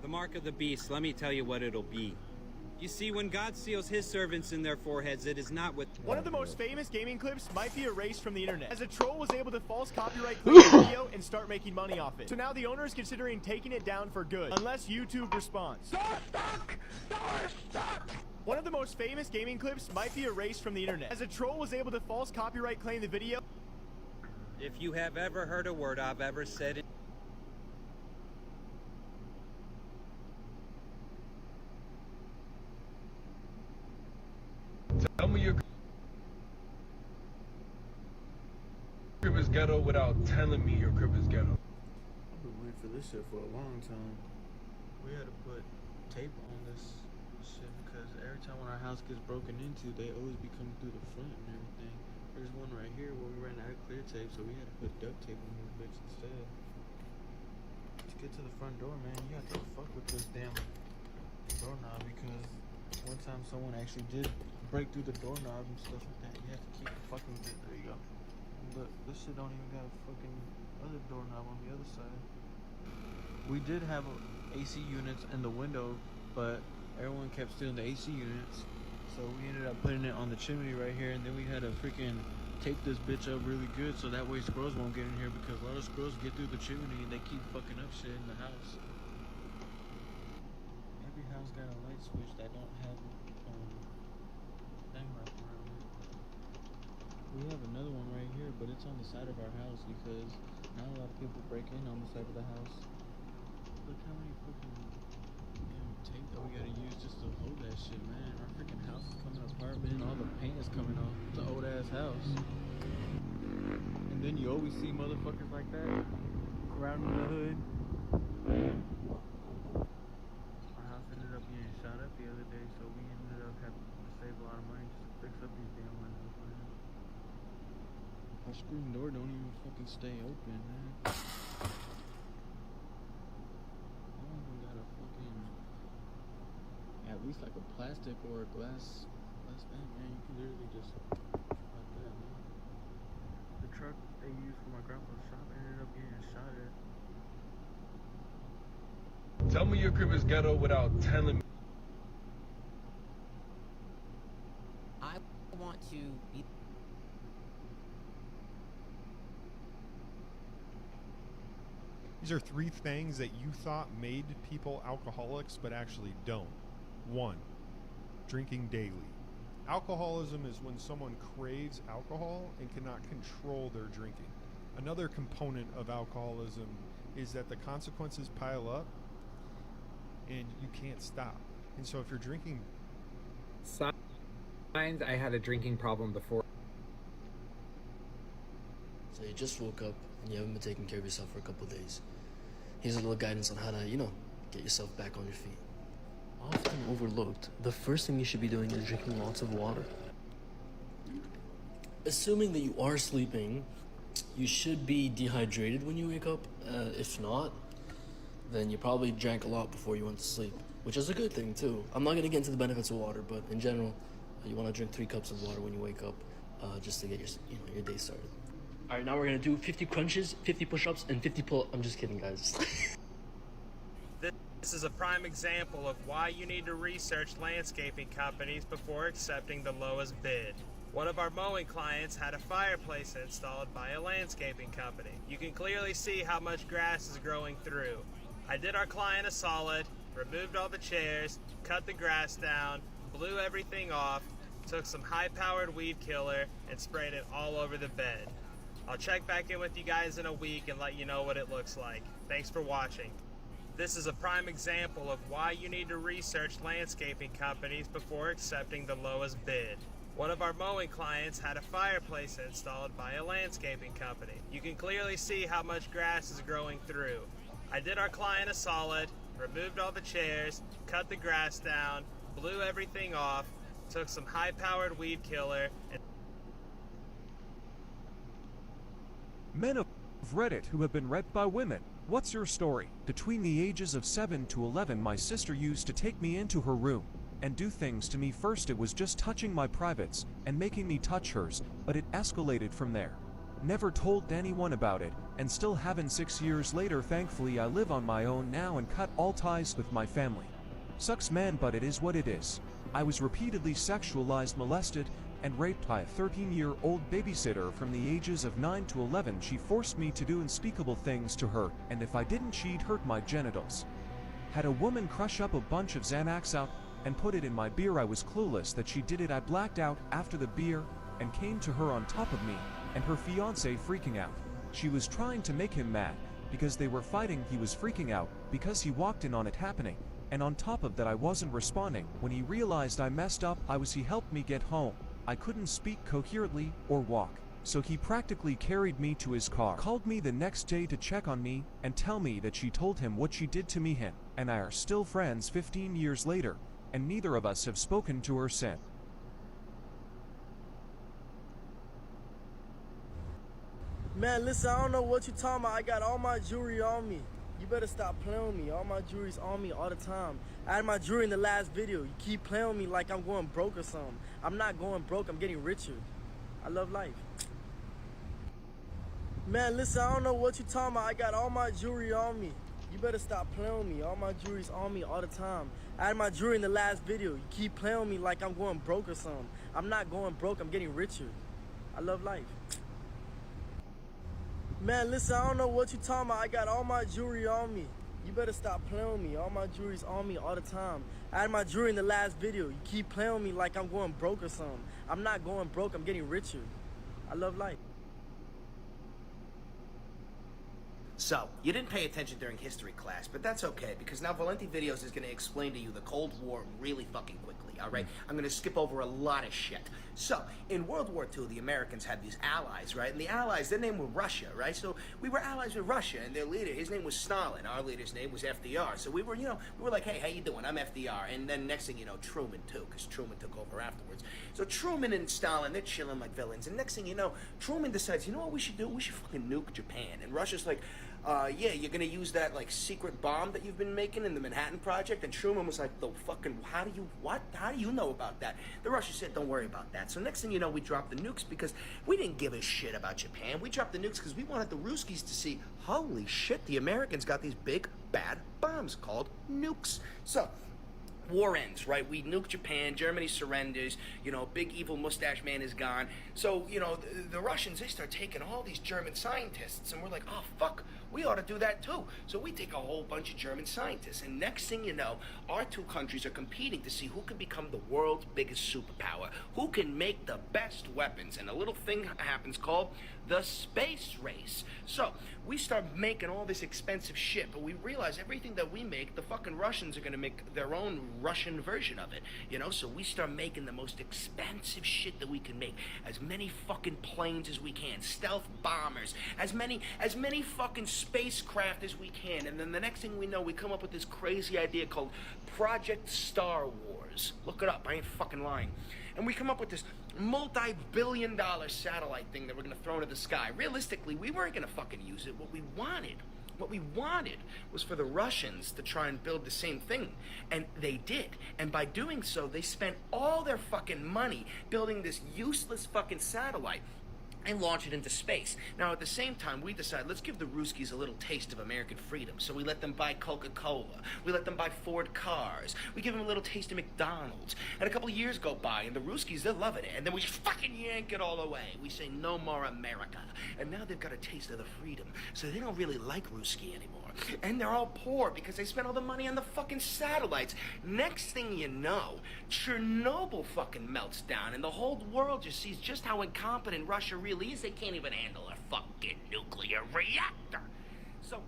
The mark of the beast, let me tell you what it'll be. You see, when God seals his servants in their foreheads, it is not with... One of the most famous gaming clips might be erased from the internet, as a troll was able to false copyright claim the video and start making money off it. So now the owner is considering taking it down for good, unless YouTube responds. One of the most famous gaming clips might be erased from the internet, as a troll was able to false copyright claim the video. If you have ever heard a word I've ever said... Tell me your crib is ghetto without telling me your crib is ghetto. I've been waiting for this shit for a long time. We had to put tape on this shit because every time when our house gets broken into, they always be coming through the front and everything. There's one right here where we ran out of clear tape, so we had to put duct tape on this bitch instead. To get to the front door, man, you have to fuck with this damn doorknob because one time someone actually did break through the doorknob and stuff like that. You have to keep fucking with it. There you go. Look, this shit don't even got a fucking other doorknob on the other side. We did have AC units in the window, but everyone kept stealing the AC units. So we ended up putting it on the chimney right here, and then we had to freaking tape this bitch up really good so that way squirrels won't get in here because a lot of squirrels get through the chimney and they keep fucking up shit in the house. Every house got a light switch that don't have thing wrapped around it. We have another one right here, but it's on the side of our house because not a lot of people break in on the side of the house. Look how many fucking tape that we gotta use just to hold that shit, man. Our freaking house is coming apart, man. All the paint is coming off. It's an old ass house. And then you always see motherfuckers like that around in the hood. Our house ended up getting shot up the other day, so we ended up having to save a lot of money just to fix up these damn windows, man. Our screen door don't even fucking stay open, man. At least like a plastic or a glass thing, man. You can literally just like that, man. The truck they used for my grandpa's shop ended up getting shot at. Tell me your crib is ghetto without telling me. I want to be... These are 3 things that you thought made people alcoholics but actually don't. 1. Drinking daily. Alcoholism is when someone craves alcohol and cannot control their drinking. Another component of alcoholism is that the consequences pile up and you can't stop. And so if you're drinking... Signs I had a drinking problem before. So you just woke up and you haven't been taking care of yourself for a couple of days. Here's a little guidance on how to, get yourself back on your feet. Often overlooked, the first thing you should be doing is drinking lots of water. Assuming that you are sleeping, you should be dehydrated when you wake up. If not, then you probably drank a lot before you went to sleep, which is a good thing too. I'm not going to get into the benefits of water, but in general, you want to drink 3 cups of water when you wake up, just to get your day started. All right, now we're going to do 50 crunches, 50 push-ups, and 50 pull-ups. I'm just kidding, guys. This is a prime example of why you need to research landscaping companies before accepting the lowest bid. One of our mowing clients had a fireplace installed by a landscaping company. You can clearly see how much grass is growing through. I did our client a solid, removed all the chairs, cut the grass down, blew everything off, took some high-powered weed killer, and sprayed it all over the bed. I'll check back in with you guys in a week and let you know what it looks like. Thanks for watching. This is a prime example of why you need to research landscaping companies before accepting the lowest bid. One of our mowing clients had a fireplace installed by a landscaping company. You can clearly see how much grass is growing through. I did our client a solid, removed all the chairs, cut the grass down, blew everything off, took some high-powered weed killer, and Men of Reddit who have been raped by women. What's your story? Between the ages of 7 to 11, my sister used to take me into her room and do things to me. First it was just touching my privates and making me touch hers, but it escalated from there. Never told anyone about it, and still haven't. 6 years later, thankfully I live on my own now and cut all ties with my family. Sucks man, but it is what it is. I was repeatedly sexualized, molested, and raped by a 13-year-old babysitter from the ages of 9 to 11. She forced me to do unspeakable things to her, and if I didn't, she'd hurt my genitals. Had a woman crush up a bunch of Xanax out and put it in my beer. I was clueless that she did it. I blacked out after the beer and came to her on top of me and her fiance, freaking out. She was trying to make him mad because they were fighting. He was freaking out because he walked in on it happening, and on top of that I wasn't responding. When he realized I messed up, he helped me get home. I couldn't speak coherently or walk, so he practically carried me to his car. Called me the next day to check on me and tell me that she told him what she did to me. Him and I are still friends 15 years later, and neither of us have spoken to her since. Man, listen, I don't know what you talking about. I got all my jewelry on me. You better stop playing with me. All my jewelry's on me all the time. I had my jewelry in the last video. You keep playing with me like I'm going broke or something. I'm not going broke. I'm getting richer. I love life. Man, listen, I don't know what you talking about. I got all my jewelry on me. You better stop playing with me. All my jewelry's on me all the time. I had my jewelry in the last video. You keep playing with me like I'm going broke or something. I'm not going broke. I'm getting richer. I love life. Man, listen, I don't know what you talking about. I got all my jewelry on me. You better stop playing with me. All my jewelry's on me all the time. I had my jewelry in the last video. You keep playing with me like I'm going broke or something. I'm not going broke. I'm getting richer. I love life. So, you didn't pay attention during history class, but that's okay, because now Valenti Videos is going to explain to you the Cold War really fucking quickly, alright? I'm going to skip over a lot of shit. So, in World War II, the Americans had these allies, right? And the allies, their name was Russia, right? So, we were allies with Russia, and their leader, his name was Stalin. Our leader's name was FDR. So we were, we were like, hey, how you doing? I'm FDR. And then next thing you know, Truman too, because Truman took over afterwards. So Truman and Stalin, they're chilling like villains. And next thing you know, Truman decides, you know what we should do? We should fucking nuke Japan. And Russia's like, yeah, you're gonna use that like secret bomb that you've been making in the Manhattan Project? And Truman was like, the fucking, how do you know about that? The Russians said, don't worry about that. So next thing you know, we dropped the nukes because we didn't give a shit about Japan. We dropped the nukes because we wanted the Ruskies to see, holy shit, the Americans got these big, bad bombs called nukes. So, war ends, right? We nuke Japan, Germany surrenders, big evil mustache man is gone. So, the Russians, they start taking all these German scientists, and we're like, oh, fuck, we ought to do that too. So we take a whole bunch of German scientists, and next thing you know, our two countries are competing to see who can become the world's biggest superpower, who can make the best weapons, and a little thing happens called the space race. So, we start making all this expensive shit, but we realize everything that we make, the fucking Russians are gonna make their own Russian version of it, you know? So we start making the most expensive shit that we can make. As many fucking planes as we can, stealth bombers, as many fucking spacecraft as we can. And then the next thing we know, we come up with this crazy idea called Project Star Wars. Look it up, I ain't fucking lying. And we come up with this multi-billion-dollar satellite thing that we're gonna throw into the sky. Realistically, we weren't gonna fucking use it. What we wanted was for the Russians to try and build the same thing. And they did. And by doing so, they spent all their fucking money building this useless fucking satellite and launch it into space. Now, at the same time, we decided, let's give the Ruskies a little taste of American freedom. So we let them buy Coca-Cola. We let them buy Ford cars. We give them a little taste of McDonald's. And a couple of years go by, and the Ruskies, they're loving it. And then we just fucking yank it all away. We say, no more America. And now they've got a taste of the freedom. So they don't really like Ruski anymore. And they're all poor because they spent all the money on the fucking satellites. Next thing you know, Chernobyl fucking melts down, and the whole world just sees just how incompetent Russia really is. They can't even handle a fucking nuclear reactor. So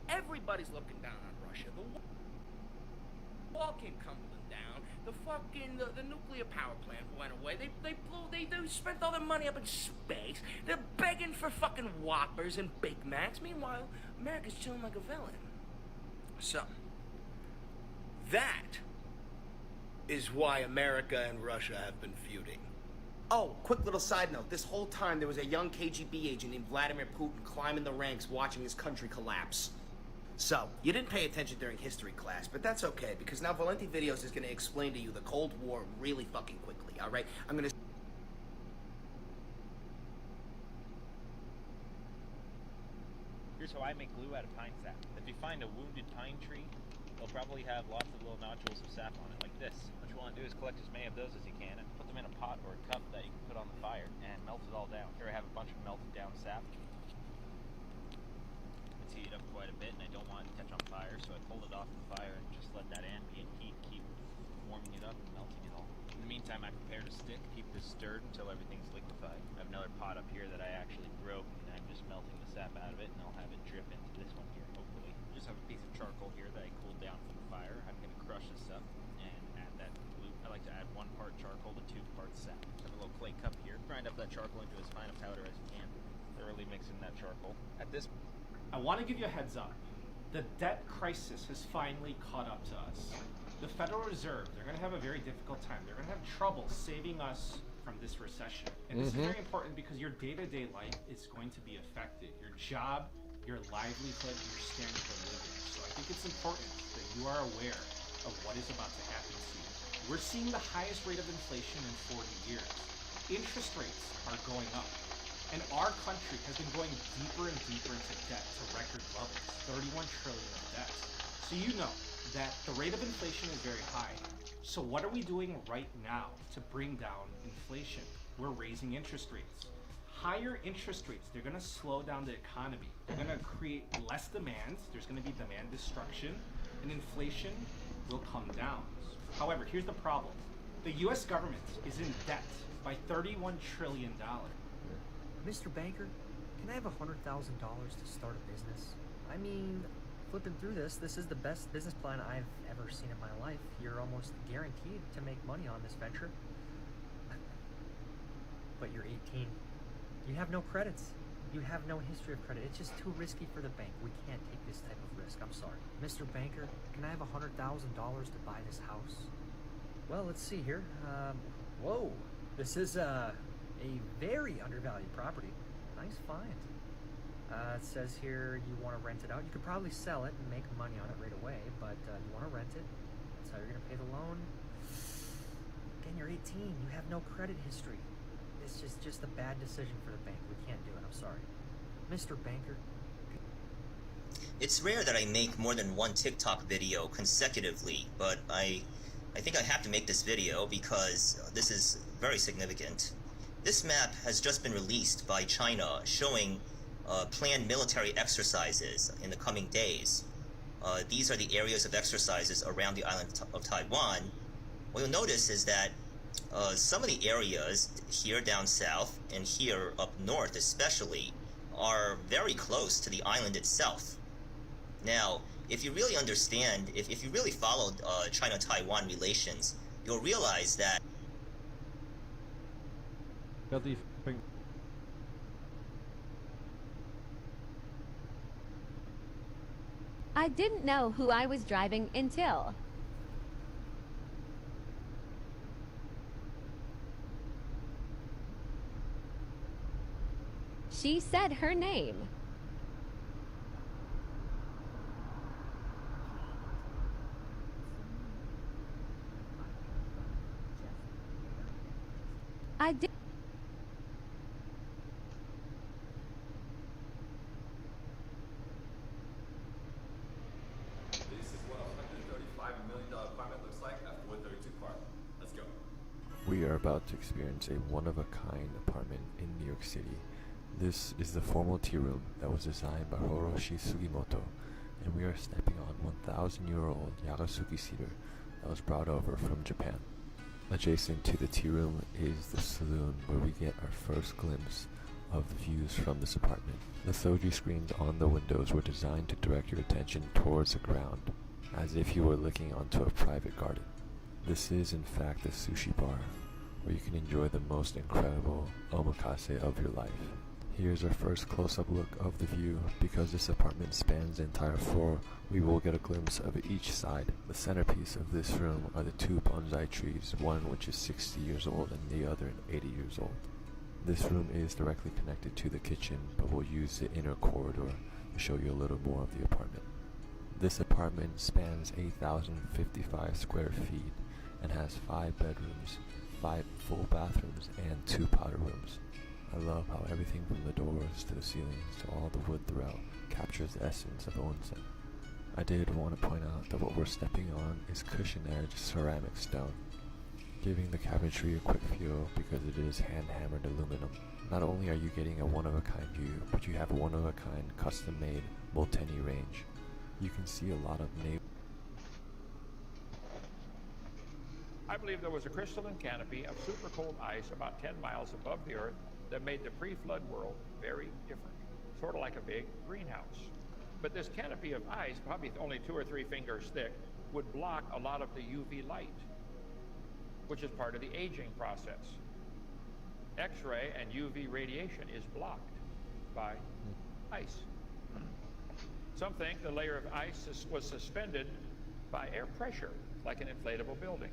everybody's looking down on Russia. The wall came tumbling down. The fucking the nuclear power plant went away. They spent all their money up in space. They're begging for fucking Whoppers and Big Macs. Meanwhile, America's chilling like a villain. So that is why America and Russia have been feuding. Oh, quick little side note. This whole time there was a young KGB agent named Vladimir Putin climbing the ranks watching his country collapse. So, you didn't pay attention during history class, but that's okay, because now Valenti Videos is going to explain to you the Cold War really fucking quickly, alright? I'm going to... Here's how I make glue out of pine sap. If you find a wounded pine tree, they'll probably have lots of little nodules of sap on it, like this. What you want to do is collect as many of those as you can and put them in a pot or a cup that you can put on the fire and melt it all down. Here I have a bunch of melted down sap. It's heated up quite a bit and I don't want it to catch on fire, so I pulled it off the fire and just let that ambient heat keep warming it up and melting it all. In the meantime, I prepared a stick, keep this stirred until everything's liquefied. I have another pot up here that I actually broke and I'm just melting the sap out of it and I'll have it drip into this one here, hopefully. I just have a piece of charcoal here that I cooled down from the fire. I'm going to crush this up and add that glue. I like to add 1 part charcoal to 2 parts sap. I have a little clay cup here. Grind up that charcoal into as fine a powder as you can. Thoroughly mix in that charcoal. At this I want to give you a heads up. The debt crisis has finally caught up to us. The Federal Reserve, they're going to have a very difficult time. They're going to have trouble saving us from this recession. And this is very important because your day-to-day life is going to be affected. Your job, your livelihood, your standard of living. So I think it's important that you are aware of what is about to happen to you. We're seeing the highest rate of inflation in 40 years. Interest rates are going up. And our country has been going deeper and deeper into debt to record levels, 31 trillion of debt. So you know that the rate of inflation is very high. So what are we doing right now to bring down inflation? We're raising interest rates. Higher interest rates, they're gonna slow down the economy. They're gonna create less demand, there's gonna be demand destruction, and inflation will come down. However, here's the problem. The US government is in debt by $31 trillion. Mr. Banker, can I have $100,000 to start a business? I mean, flipping through this is the best business plan I've ever seen in my life. You're almost guaranteed to make money on this venture. But you're 18. You have no credits. You have no history of credit. It's just too risky for the bank. We can't take this type of risk. I'm sorry. Mr. Banker, can I have $100,000 to buy this house? Well, let's see here. Whoa. This is, a very undervalued property. Nice find. It says here you want to rent it out. You could probably sell it and make money on it right away, but you want to rent it. That's how you're going to pay the loan. Again, you're 18. You have no credit history. It's just a bad decision for the bank. We can't do it. I'm sorry. Mr. Banker. It's rare that I make more than one TikTok video consecutively, but I think I have to make this video because this is very significant. This map has just been released by China showing planned military exercises in the coming days. These are the areas of exercises around the island of Taiwan. What you'll notice is that some of the areas here down south and here up north especially are very close to the island itself. Now, if you really understand, if you really followed China-Taiwan relations, you'll realize that I didn't know who I was driving until. She said her name. I did. This is what a $135 million apartment looks like after 132 Park. Let's go. We are about to experience a one-of-a-kind apartment in New York City. This is the formal tea room that was designed by Hiroshi Sugimoto, and we are stepping on 1,000-year-old Yagasugi cedar that was brought over from Japan. Adjacent to the tea room is the saloon where we get our first glimpse of the views from this apartment. The soji screens on the windows were designed to direct your attention towards the ground, as if you were looking onto a private garden. This is in fact the sushi bar, where you can enjoy the most incredible omakase of your life. Here's our first close-up look of the view. Because this apartment spans the entire floor, we will get a glimpse of each side. The centerpiece of this room are the two bonsai trees, one which is 60 years old and the other 80 years old. This room is directly connected to the kitchen, but we'll use the inner corridor to show you a little more of the apartment. This apartment spans 8,055 square feet and has 5 bedrooms, 5 full bathrooms, and 2 powder rooms. I love how everything from the doors to the ceilings to all the wood throughout captures the essence of onsen. I did want to point out that what we're stepping on is cushion-edged ceramic stone, giving the cabinetry a quick feel because it is hand-hammered aluminum. Not only are you getting a one-of-a-kind view, but you have a one-of-a-kind custom-made Molteni range. You can see a lot of I believe there was a crystalline canopy of super cold ice about 10 miles above the Earth that made the pre-flood world very different, sort of like a big greenhouse. But this canopy of ice, probably only 2 or 3 fingers thick, would block a lot of the UV light, which is part of the aging process. X-ray and UV radiation is blocked by ice. Some think the layer of ice was suspended by air pressure, like an inflatable building.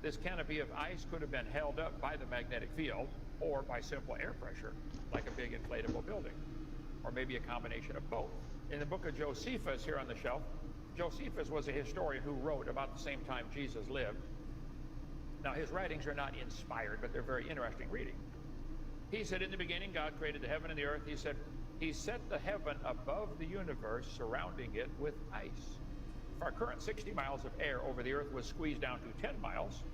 This canopy of ice could have been held up by the magnetic field or by simple air pressure, like a big inflatable building, or maybe a combination of both. In the book of Josephus here on the shelf, Josephus was a historian who wrote about the same time Jesus lived. Now, his writings are not inspired, but they're very interesting reading. He said, in the beginning, God created the heaven and the earth. He said, he set the heaven above the universe, surrounding it with ice. If our current 60 miles of air over the earth was squeezed down to 10 miles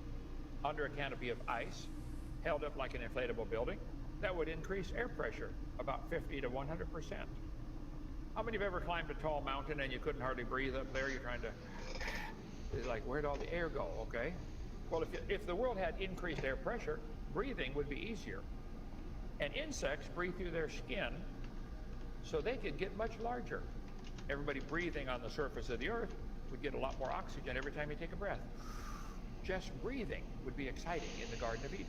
under a canopy of ice, held up like an inflatable building, that would increase air pressure about 50 to 100%. How many have ever climbed a tall mountain and you couldn't hardly breathe up there? You're trying to, it's like, where'd all the air go, okay? Well, if the world had increased air pressure, breathing would be easier. And insects breathe through their skin, so they could get much larger. Everybody breathing on the surface of the earth would get a lot more oxygen every time you take a breath. Just breathing would be exciting in the Garden of Eden.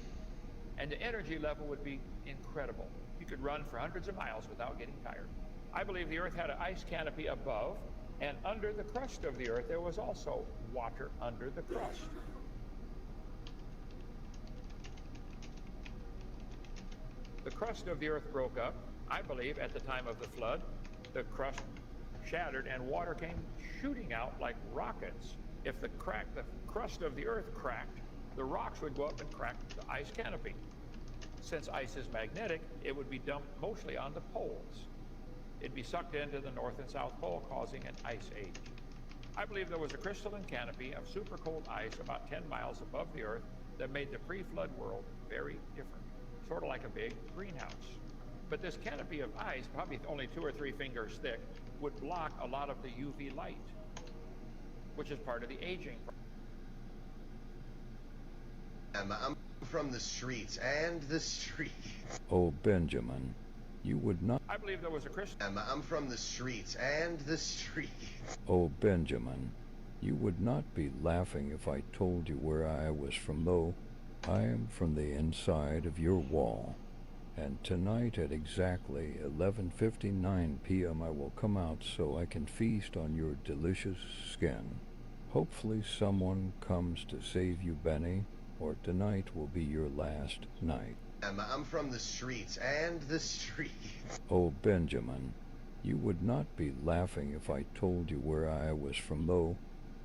And the energy level would be incredible. You could run for hundreds of miles without getting tired. I believe the earth had an ice canopy above, and under the crust of the earth there was also water under the crust. The crust of the earth broke up, I believe, at the time of the flood. The crust shattered and water came shooting out like rockets. If the crust of the earth cracked, the rocks would go up and crack the ice canopy. Since ice is magnetic, it would be dumped mostly on the poles. It'd be sucked into the North and South Pole, causing an ice age. I believe there was a crystalline canopy of super cold ice about 10 miles above the earth that made the pre-flood world very different, sort of like a big greenhouse. But this canopy of ice, probably only 2 or 3 fingers thick, would block a lot of the UV light, which is part of the aging process. I'm from the streets, and the streets. Oh, Benjamin, You would not. I believe there was a Christian. I'm from the streets and the streets. Oh, Benjamin, you would not be laughing if I told you where I was from, though. I am from the inside of your wall. And tonight at exactly 11:59 p.m. I will come out so I can feast on your delicious skin. Hopefully someone comes to save you, Benny, or tonight will be your last night. I'm from the streets and the streets. Oh, Benjamin, you would not be laughing if I told you where I was from, though.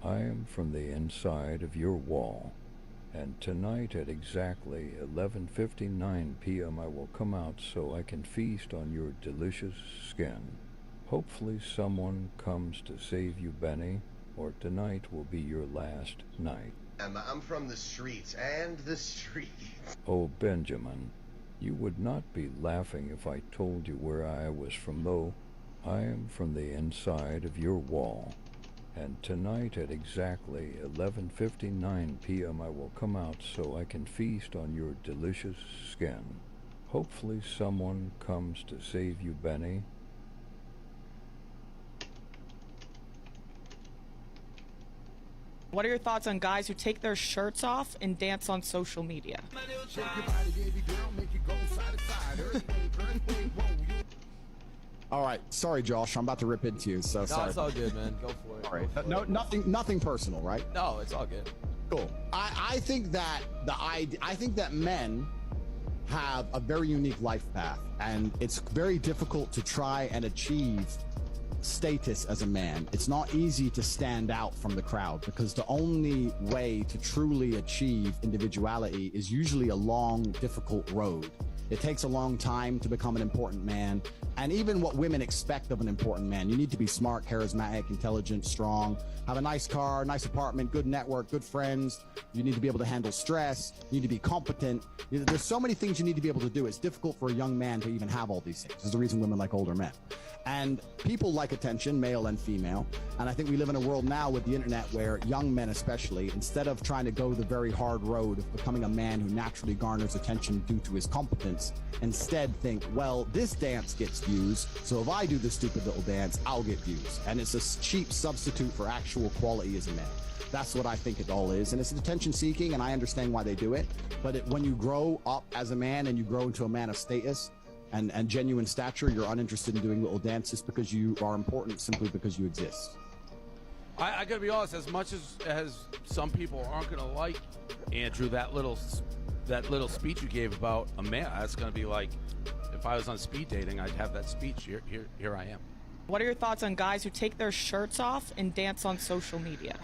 I am from the inside of your wall. And tonight at exactly 11:59 p.m. I will come out so I can feast on your delicious skin. Hopefully someone comes to save you, Benny, or tonight will be your last night. I'm from the streets and the streets. Oh, Benjamin, you would not be laughing if I told you where I was from, though. I am from the inside of your wall. And tonight at exactly 11:59 p.m. I will come out so I can feast on your delicious skin. Hopefully someone comes to save you, Benny. What are your thoughts on guys who take their shirts off and dance on social media? All right, sorry, Josh. I'm about to rip into you. So sorry. No, it's all good, man. Go for it. All right. No, nothing personal, right? No, it's all good. Cool. I think that I think that men have a very unique life path, and it's very difficult to try and achieve status as a man. It's not easy to stand out from the crowd because the only way to truly achieve individuality is usually a long, difficult road. It takes a long time to become an important man. And even what women expect of an important man, you need to be smart, charismatic, intelligent, strong, have a nice car, nice apartment, good network, good friends. You need to be able to handle stress. You need to be competent. There's so many things you need to be able to do. It's difficult for a young man to even have all these things. There's the reason women like older men. And people like attention, male and female. And I think we live in a world now with the internet where young men especially, instead of trying to go the very hard road of becoming a man who naturally garners attention due to his competence, instead think, well, this dance gets views, so if I do this stupid little dance, I'll get views. And it's a cheap substitute for actual quality as a man. That's what I think it all is. And it's attention seeking, and I understand why they do it. But when you grow up as a man and you grow into a man of status, and genuine stature, you're uninterested in doing little dances because you are important simply because you exist. I gotta be honest, as much as some people aren't gonna like, Andrew, that little speech you gave about a man, that's gonna be like, if I was on speed dating, I'd have that speech. Here I am. What are your thoughts on guys who take their shirts off and dance on social media?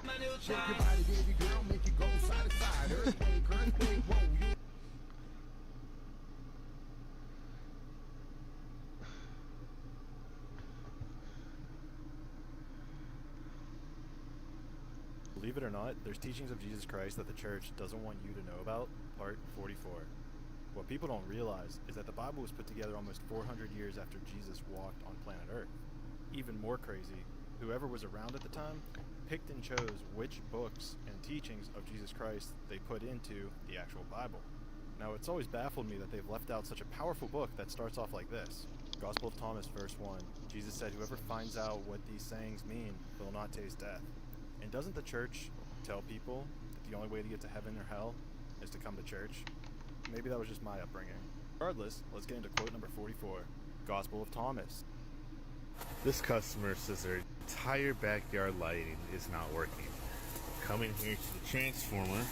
Believe it or not, there's teachings of Jesus Christ that the church doesn't want you to know about, part 44. What people don't realize is that the Bible was put together almost 400 years after Jesus walked on planet Earth. Even more crazy, whoever was around at the time picked and chose which books and teachings of Jesus Christ they put into the actual Bible. Now, it's always baffled me that they've left out such a powerful book that starts off like this. Gospel of Thomas, verse 1. Jesus said, "Whoever finds out what these sayings mean will not taste death." And doesn't the church tell people that the only way to get to heaven or hell is to come to church? Maybe that was just my upbringing. Regardless, let's get into quote number 44. Gospel of Thomas. This customer says their entire backyard lighting is not working. Coming here to the transformer,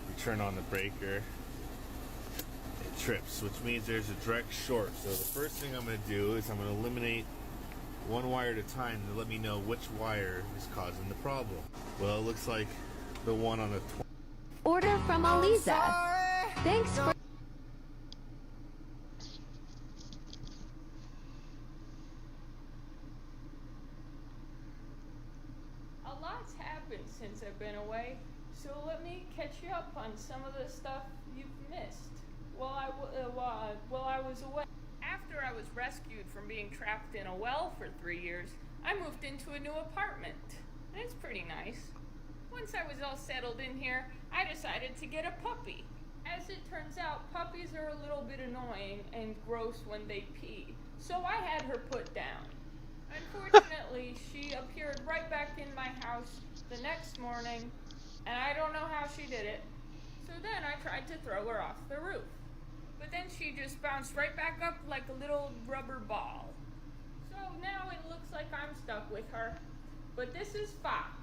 we turn on the breaker, it trips, which means there's a direct short. So the first thing I'm going to do is I'm going to eliminate one wire at a time to let me know which wire is causing the problem. Well, it looks like the one on the Order from Aliza. Thanks for... A lot's happened since I've been away, so let me catch you up on some of the stuff you've missed while I was away. After I was rescued from being trapped in a well for 3 years, I moved into a new apartment. And it's pretty nice. Once I was all settled in here, I decided to get a puppy. As it turns out, puppies are a little bit annoying and gross when they pee, so I had her put down. Unfortunately, she appeared right back in my house the next morning, and I don't know how she did it. So then I tried to throw her off the roof. But then she just bounced right back up like a little rubber ball. So now it looks like I'm stuck with her. But this is Fox.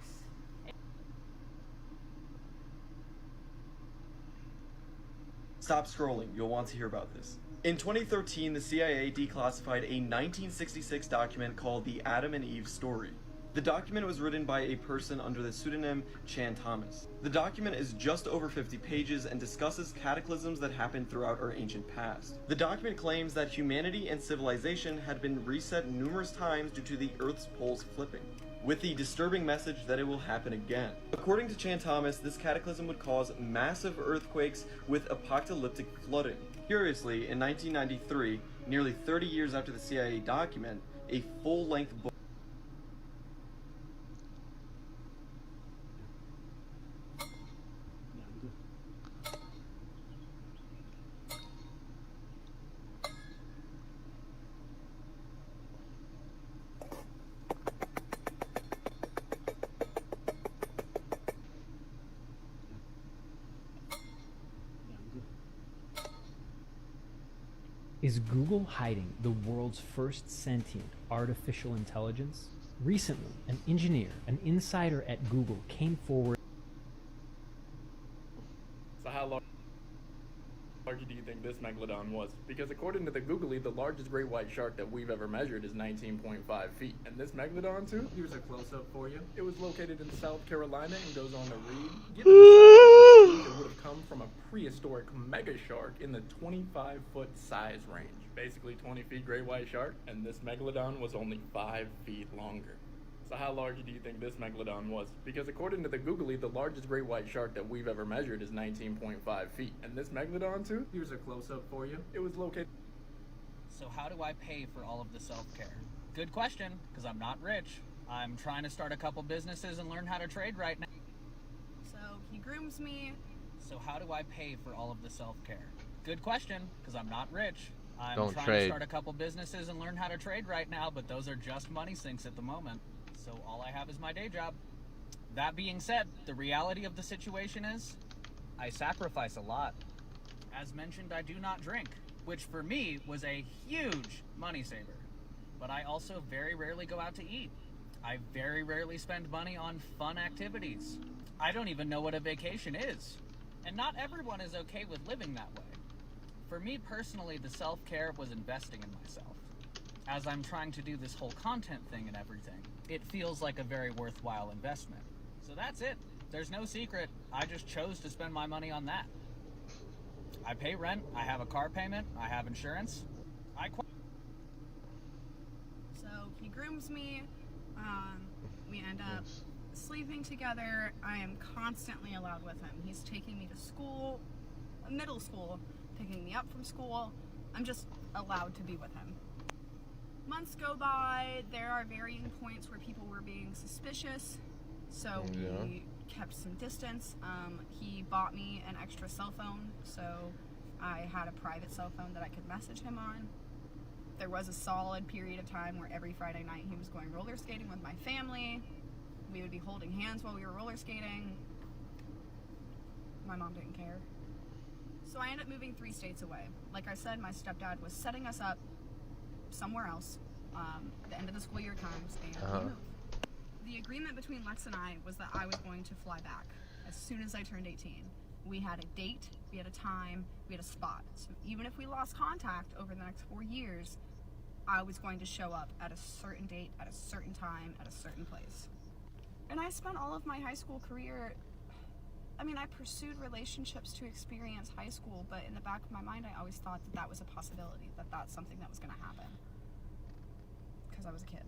Stop scrolling, you'll want to hear about this. In 2013, the CIA declassified a 1966 document called the Adam and Eve Story. The document was written by a person under the pseudonym Chan Thomas. The document is just over 50 pages and discusses cataclysms that happened throughout our ancient past. The document claims that humanity and civilization had been reset numerous times due to the Earth's poles flipping, with the disturbing message that it will happen again. According to Chan Thomas, this cataclysm would cause massive earthquakes with apocalyptic flooding. Curiously, in 1993, nearly 30 years after the CIA document, a full-length book Is Google hiding the world's first sentient artificial intelligence? Recently, an engineer, an insider at Google, came forward. So how large do you think this megalodon was? Because according to the Googly, the largest great white shark that we've ever measured is 19.5 feet. And this megalodon too? Here's a close-up for you. It was located in South Carolina and goes on to read, given the size of this tooth, it would have come from a prehistoric mega shark in the 25-foot size range. Basically 20 feet great white shark, and this megalodon was only 5 feet longer. So how large do you think this megalodon was? Because according to the Googly, the largest great white shark that we've ever measured is 19.5 feet. And this megalodon too? Here's a close-up for you. It was located... So how do I pay for all of the self-care? Good question, because I'm not rich. I'm trying to start a couple businesses and learn how to trade right now. So he grooms me. So how do I pay for all of the self-care? Good question, because I'm not rich. I'm Don't trying trade. to start a couple businesses and learn how to trade right now, but those are just money sinks at the moment. So all I have is my day job. That being said, the reality of the situation is I sacrifice a lot. As mentioned, I do not drink, which for me was a huge money saver. But I also very rarely go out to eat. I very rarely spend money on fun activities. I don't even know what a vacation is. And not everyone is okay with living that way. For me personally, the self-care was investing in myself. As I'm trying to do this whole content thing and everything, it feels like a very worthwhile investment. So that's it. There's no secret. I just chose to spend my money on that. I pay rent, I have a car payment, I have insurance. So he grooms me. We end up sleeping together. I am constantly allowed with him. He's taking me to school, middle school, picking me up from school. I'm just allowed to be with him. Months go by. There are varying points where people were being suspicious, so we kept some distance. He bought me an extra cell phone, so I had a private cell phone that I could message him on. There was a solid period of time where every Friday night he was going roller skating with my family. We would be holding hands while we were roller skating. My mom didn't care. So I ended up moving 3 states away. Like I said, my stepdad was setting us up somewhere else. The end of the school year comes and we moved. The agreement between Lex and I was that I was going to fly back as soon as I turned 18. We had a date, we had a time, we had a spot. So even if we lost contact over the next 4 years, I was going to show up at a certain date, at a certain time, at a certain place. And I spent all of my high school career, I mean, I pursued relationships to experience high school, but in the back of my mind, I always thought that that was a possibility, that that's something that was going to happen. Because I was a kid.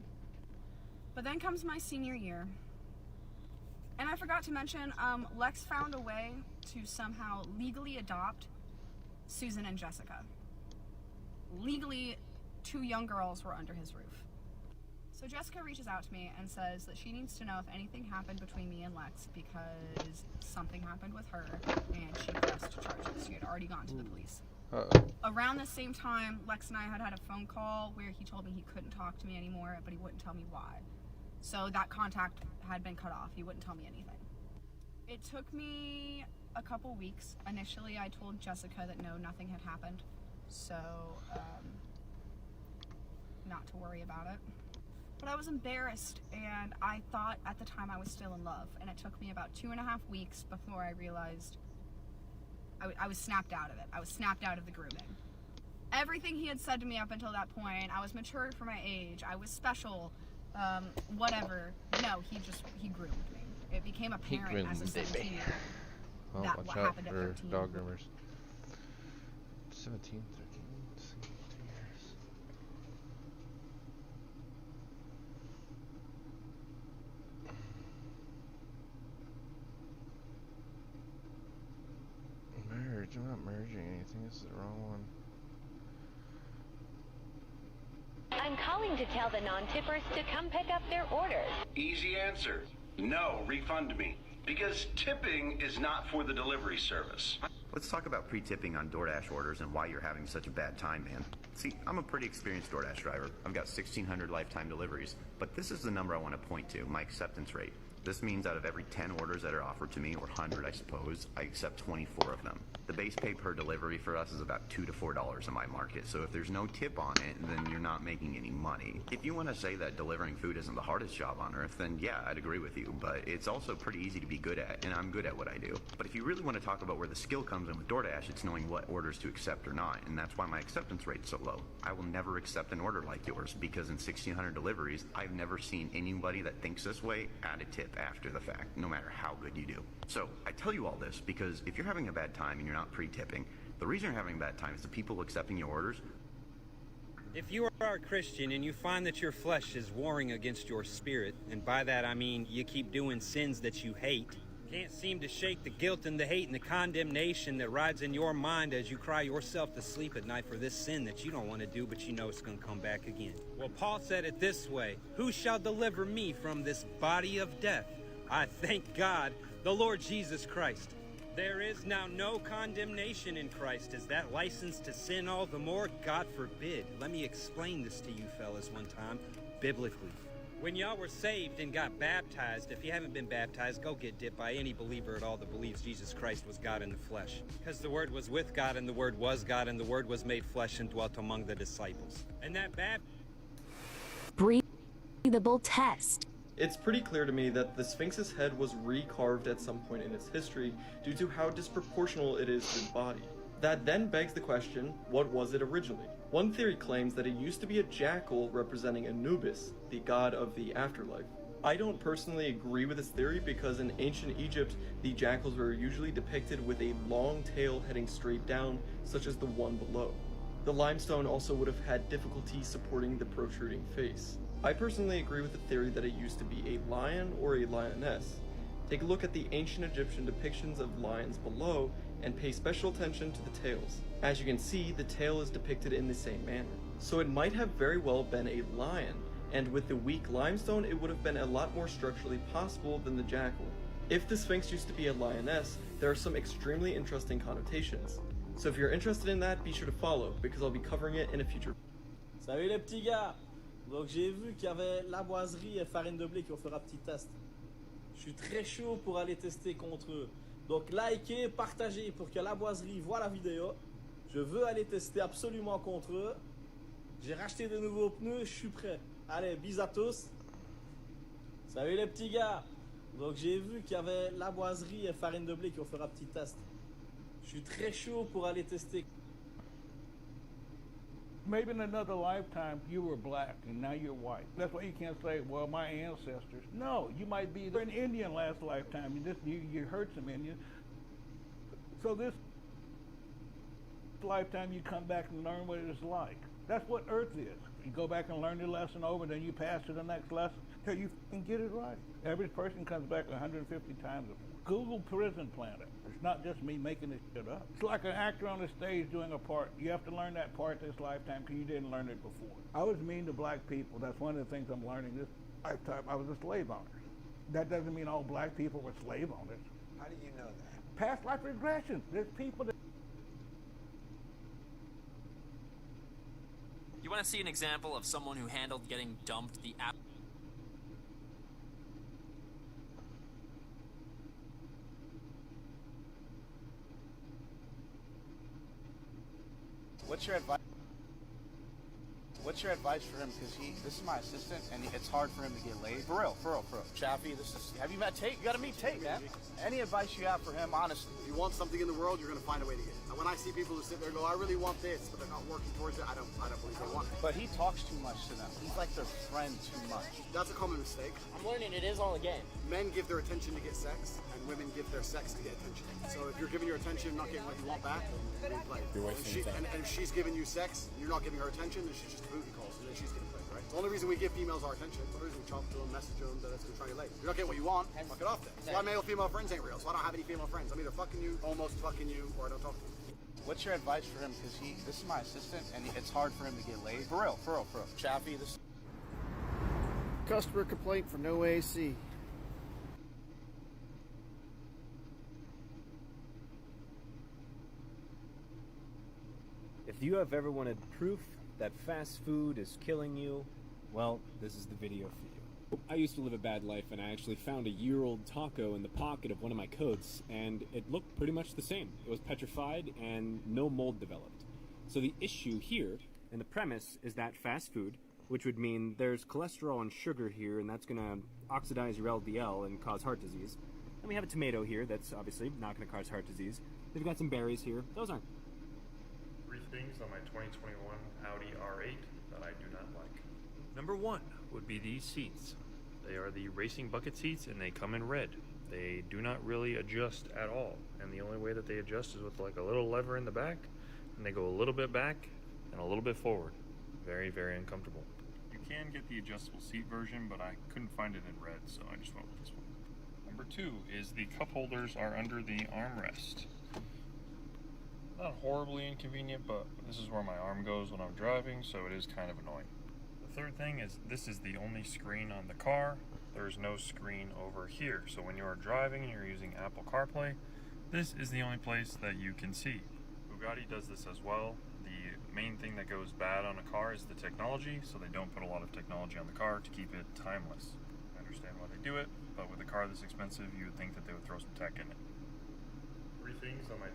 But then comes my senior year. And I forgot to mention, Lex found a way to somehow legally adopt Susan and Jessica. Legally, 2 young girls were under his roof. So Jessica reaches out to me and says that she needs to know if anything happened between me and Lex because something happened with her and she pressed charges. She had already gone to the police. Around the same time, Lex and I had a phone call where he told me he couldn't talk to me anymore, but he wouldn't tell me why. So that contact had been cut off. He wouldn't tell me anything. It took me a couple weeks. Initially, I told Jessica that no, nothing had happened. So, not to worry about it. But I was embarrassed, and I thought at the time I was still in love. And it took me about 2.5 weeks before I realized I was snapped out of it. I was snapped out of the grooming. Everything he had said to me up until that point, I was mature for my age, I was special, whatever. No, he groomed me. It became apparent as a 17-year-old that what happened at 13. Dog groomers. 17, 13, 3 years. Merge. I'm not merging anything. This is the wrong one. I'm calling to tell the non-tippers to come pick up their orders. Easy answer. No, refund me. Because tipping is not for the delivery service. Let's talk about pre-tipping on DoorDash orders and why you're having such a bad time, man. See, I'm a pretty experienced DoorDash driver. I've got 1,600 lifetime deliveries. But this is the number I want to point to, my acceptance rate. This means out of every 10 orders that are offered to me, or 100 I suppose, I accept 24 of them. The base pay per delivery for us is about $2 to $4 in my market, so if there's no tip on it, then you're not making any money. If you want to say that delivering food isn't the hardest job on earth, then yeah, I'd agree with you, but it's also pretty easy to be good at, and I'm good at what I do. But if you really want to talk about where the skill comes in with DoorDash, it's knowing what orders to accept or not, and that's why my acceptance rate's so low. I will never accept an order like yours, because in 1,600 deliveries, I've never seen anybody that thinks this way add a tip after the fact, no matter how good you do. So, I tell you all this because if you're having a bad time and you're not pre-tipping, the reason you're having a bad time is the people accepting your orders. If you are a Christian and you find that your flesh is warring against your spirit, and by that I mean you keep doing sins that you hate, can't seem to shake the guilt and the hate and the condemnation that rides in your mind as you cry yourself to sleep at night for this sin that you don't want to do, but you know it's going to come back again. Well, Paul said it this way, "Who shall deliver me from this body of death? I thank God, the Lord Jesus Christ. There is now no condemnation in Christ. Is that license to sin all the more? God forbid." Let me explain this to you fellas one time, biblically. When y'all were saved and got baptized, if you haven't been baptized, go get dipped by any believer at all that believes Jesus Christ was God in the flesh. Because the Word was with God, and the Word was God, and the Word was made flesh and dwelt among the disciples. And that breathable test. It's pretty clear to me that the Sphinx's head was recarved at some point in its history due to how disproportional it is to its body. That then begs the question, what was it originally? One theory claims that it used to be a jackal representing Anubis, the god of the afterlife. I don't personally agree with this theory because in ancient Egypt, the jackals were usually depicted with a long tail heading straight down, such as the one below. The limestone also would have had difficulty supporting the protruding face. I personally agree with the theory that it used to be a lion or a lioness. Take a look at the ancient Egyptian depictions of lions below and pay special attention to the tails. As you can see, the tail is depicted in the same manner. So it might have very well been a lion, and with the weak limestone, it would have been a lot more structurally possible than the jackal. If the Sphinx used to be a lioness, there are some extremely interesting connotations. So if you're interested in that, be sure to follow, because I'll be covering it in a future. Salut les petits gars! Donc j'ai vu qu'il y avait la boiserie et farine de blé qui ont fait un petit test. Je suis très chaud pour aller tester contre eux. Donc likez, partagez pour que la boiserie voit la vidéo. Je veux aller tester absolument contre eux. J'ai racheté de nouveaux pneus, je suis prêt. Allez, bis à tous. Salut les petits gars. Donc j'ai vu qu'il y avait la boiserie et farine de blé qui ont fait un petit test. Je suis très chaud pour aller tester. Maybe in another lifetime you were black and now you're white. That's why you can't say, well, my ancestors. No, you might be an Indian last lifetime. You hurt some Indians. So this lifetime you come back and learn what it's like. That's what Earth is. You go back and learn the lesson over, then you pass to the next lesson till you can get it right. Every person comes back 150 times. Google Prison Planet. It's not just me making this shit up. It's like an actor on the stage doing a part. You have to learn that part this lifetime because you didn't learn it before. I was mean to black people. That's one of the things I'm learning this lifetime. I was a slave owner. That doesn't mean all black people were slave owners. How do you know that? Past life regression. There's people that... You want to see an example of someone who handled getting dumped the app? What's your advice? What's your advice for him? Because this is my assistant, and it's hard for him to get laid. For real. Chaffee, have you met Tate? You gotta meet Tate, man. Any advice you have for him, honestly? If you want something in the world, you're gonna find a way to get it. And when I see people who sit there and go, I really want this, but they're not working towards it, I don't believe they want it. But he talks too much to them. He's like their friend too much. That's a common mistake. I'm learning it is all a game. Men give their attention to get sex, and women give their sex to get attention. So if you're giving your attention and not getting what you want back, then you're playing. You're wasting your time. And if she's giving you sex, and you're not giving her attention, then she's just a booty call, so then she's getting played, right? The only reason we give females our attention, the only reason we talk to them, message them, that it's gonna try you late. You're not getting what you want, fuck it off then. So my male-female friends ain't real, so I don't have any female friends. I'm either fucking you, almost fucking you, or I don't talk to you. What's your advice for him? Because this is my assistant, and it's hard for him to get laid. For real. Chaffee, Customer complaint for no AC. If you have ever wanted proof that fast food is killing you, well, this is the video for you. I used to live a bad life, and I actually found a year-old taco in the pocket of one of my coats, and it looked pretty much the same. It was petrified, and no mold developed. So the issue here, and the premise, is that fast food, which would mean there's cholesterol and sugar here, and that's going to oxidize your LDL and cause heart disease. And we have a tomato here that's obviously not going to cause heart disease. They've got some berries here. Those aren't. 3 things on my 2021 Audi R8 that I do not like. Number 1 would be these seats. They are the racing bucket seats, and they come in red. They do not really adjust at all, and the only way that they adjust is with like a little lever in the back, and they go a little bit back and a little bit forward. Very, very uncomfortable. You can get the adjustable seat version, but I couldn't find it in red, so I just went with this one. Number 2 is the cup holders are under the armrest. Not horribly inconvenient, but this is where my arm goes when I'm driving, so it is kind of annoying. The third thing is this is the only screen on the car. There's no screen over here, so when you are driving and you're using Apple CarPlay, this is the only place that you can see. Bugatti does this as well. The main thing that goes bad on a car is the technology, so they don't put a lot of technology on the car to keep it timeless. I understand why they do it, but with a car this expensive, you would think that they would throw some tech in it. 3 things on my...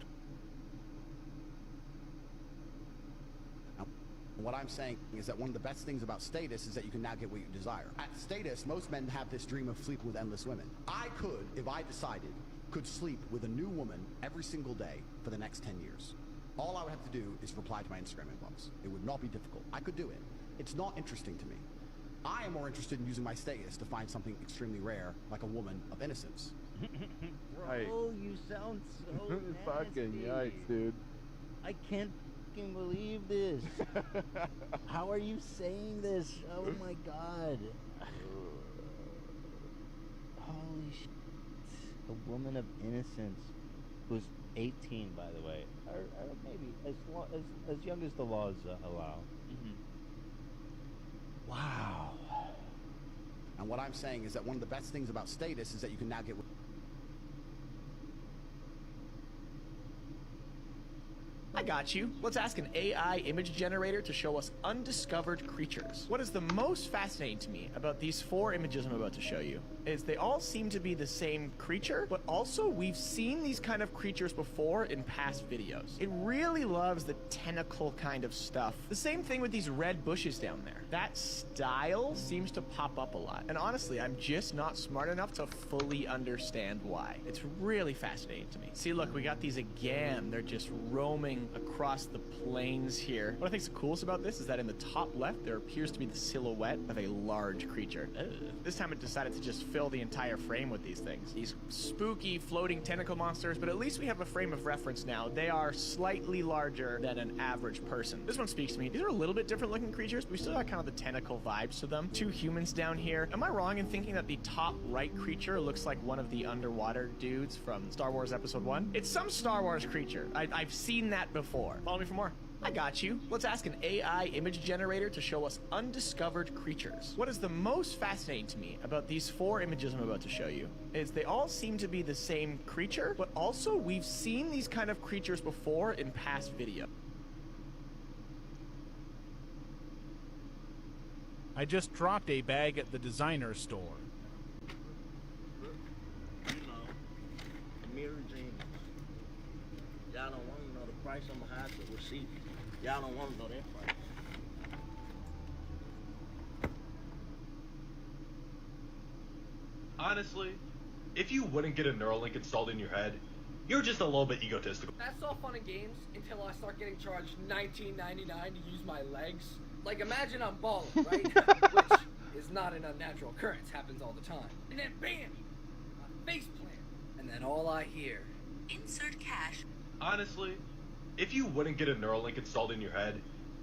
What I'm saying is that one of the best things about Status is that you can now get what you desire. At Status, most men have this dream of sleeping with endless women. I could, if I decided, could sleep with a new woman every single day for the next 10 years. All I would have to do is reply to my Instagram inbox. It would not be difficult. I could do it. It's not interesting to me. I am more interested in using my Status to find something extremely rare, like a woman of innocence. Oh, you sound so nasty. Fucking yikes, dude. I can't believe this. How are you saying this? Oh my god. Holy shit. A woman of innocence who's 18, by the way, or maybe as young as the laws allow. Wow. And what I'm saying is that one of the best things about Status is that you can now get... I got you. Let's ask an AI image generator to show us undiscovered creatures. What is the most fascinating to me about these 4 images I'm about to show you is they all seem to be the same creature, but also we've seen these kind of creatures before in past videos. It really loves the tentacle kind of stuff. The same thing with these red bushes down there. That style seems to pop up a lot. And honestly, I'm just not smart enough to fully understand why. It's really fascinating to me. See, look, we got these again. They're just roaming across the plains here. What I think is the coolest about this is that in the top left, there appears to be the silhouette of a large creature. This time it decided to just fill the entire frame with these things. These spooky floating tentacle monsters, but at least we have a frame of reference now. They are slightly larger than an average person. This one speaks to me. These are a little bit different looking creatures, but we still got kind of the tentacle vibes to them. Two humans down here. Am I wrong in thinking that the top right creature looks like one of the underwater dudes from Star Wars Episode 1? It's some Star Wars creature. I've seen that before. Follow me for more. I got you. Let's ask an AI image generator to show us undiscovered creatures. What is the most fascinating to me about these 4 images I'm about to show you is they all seem to be the same creature, but also we've seen these kind of creatures before in past videos. I just dropped a bag at the designer store. You know, mirror dreams. Y'all don't want to know the price on the house that we're seeing. Y'all don't want to know that price. Honestly, if you wouldn't get a Neuralink installed in your head, you're just a little bit egotistical. That's all fun and games until I start getting charged $19.99 to use my legs. Like, imagine I'm balling, right? Which is not an unnatural occurrence, happens all the time. And then bam, my face plant. And then all I hear, insert cash. Honestly, if you wouldn't get a Neuralink installed in your head,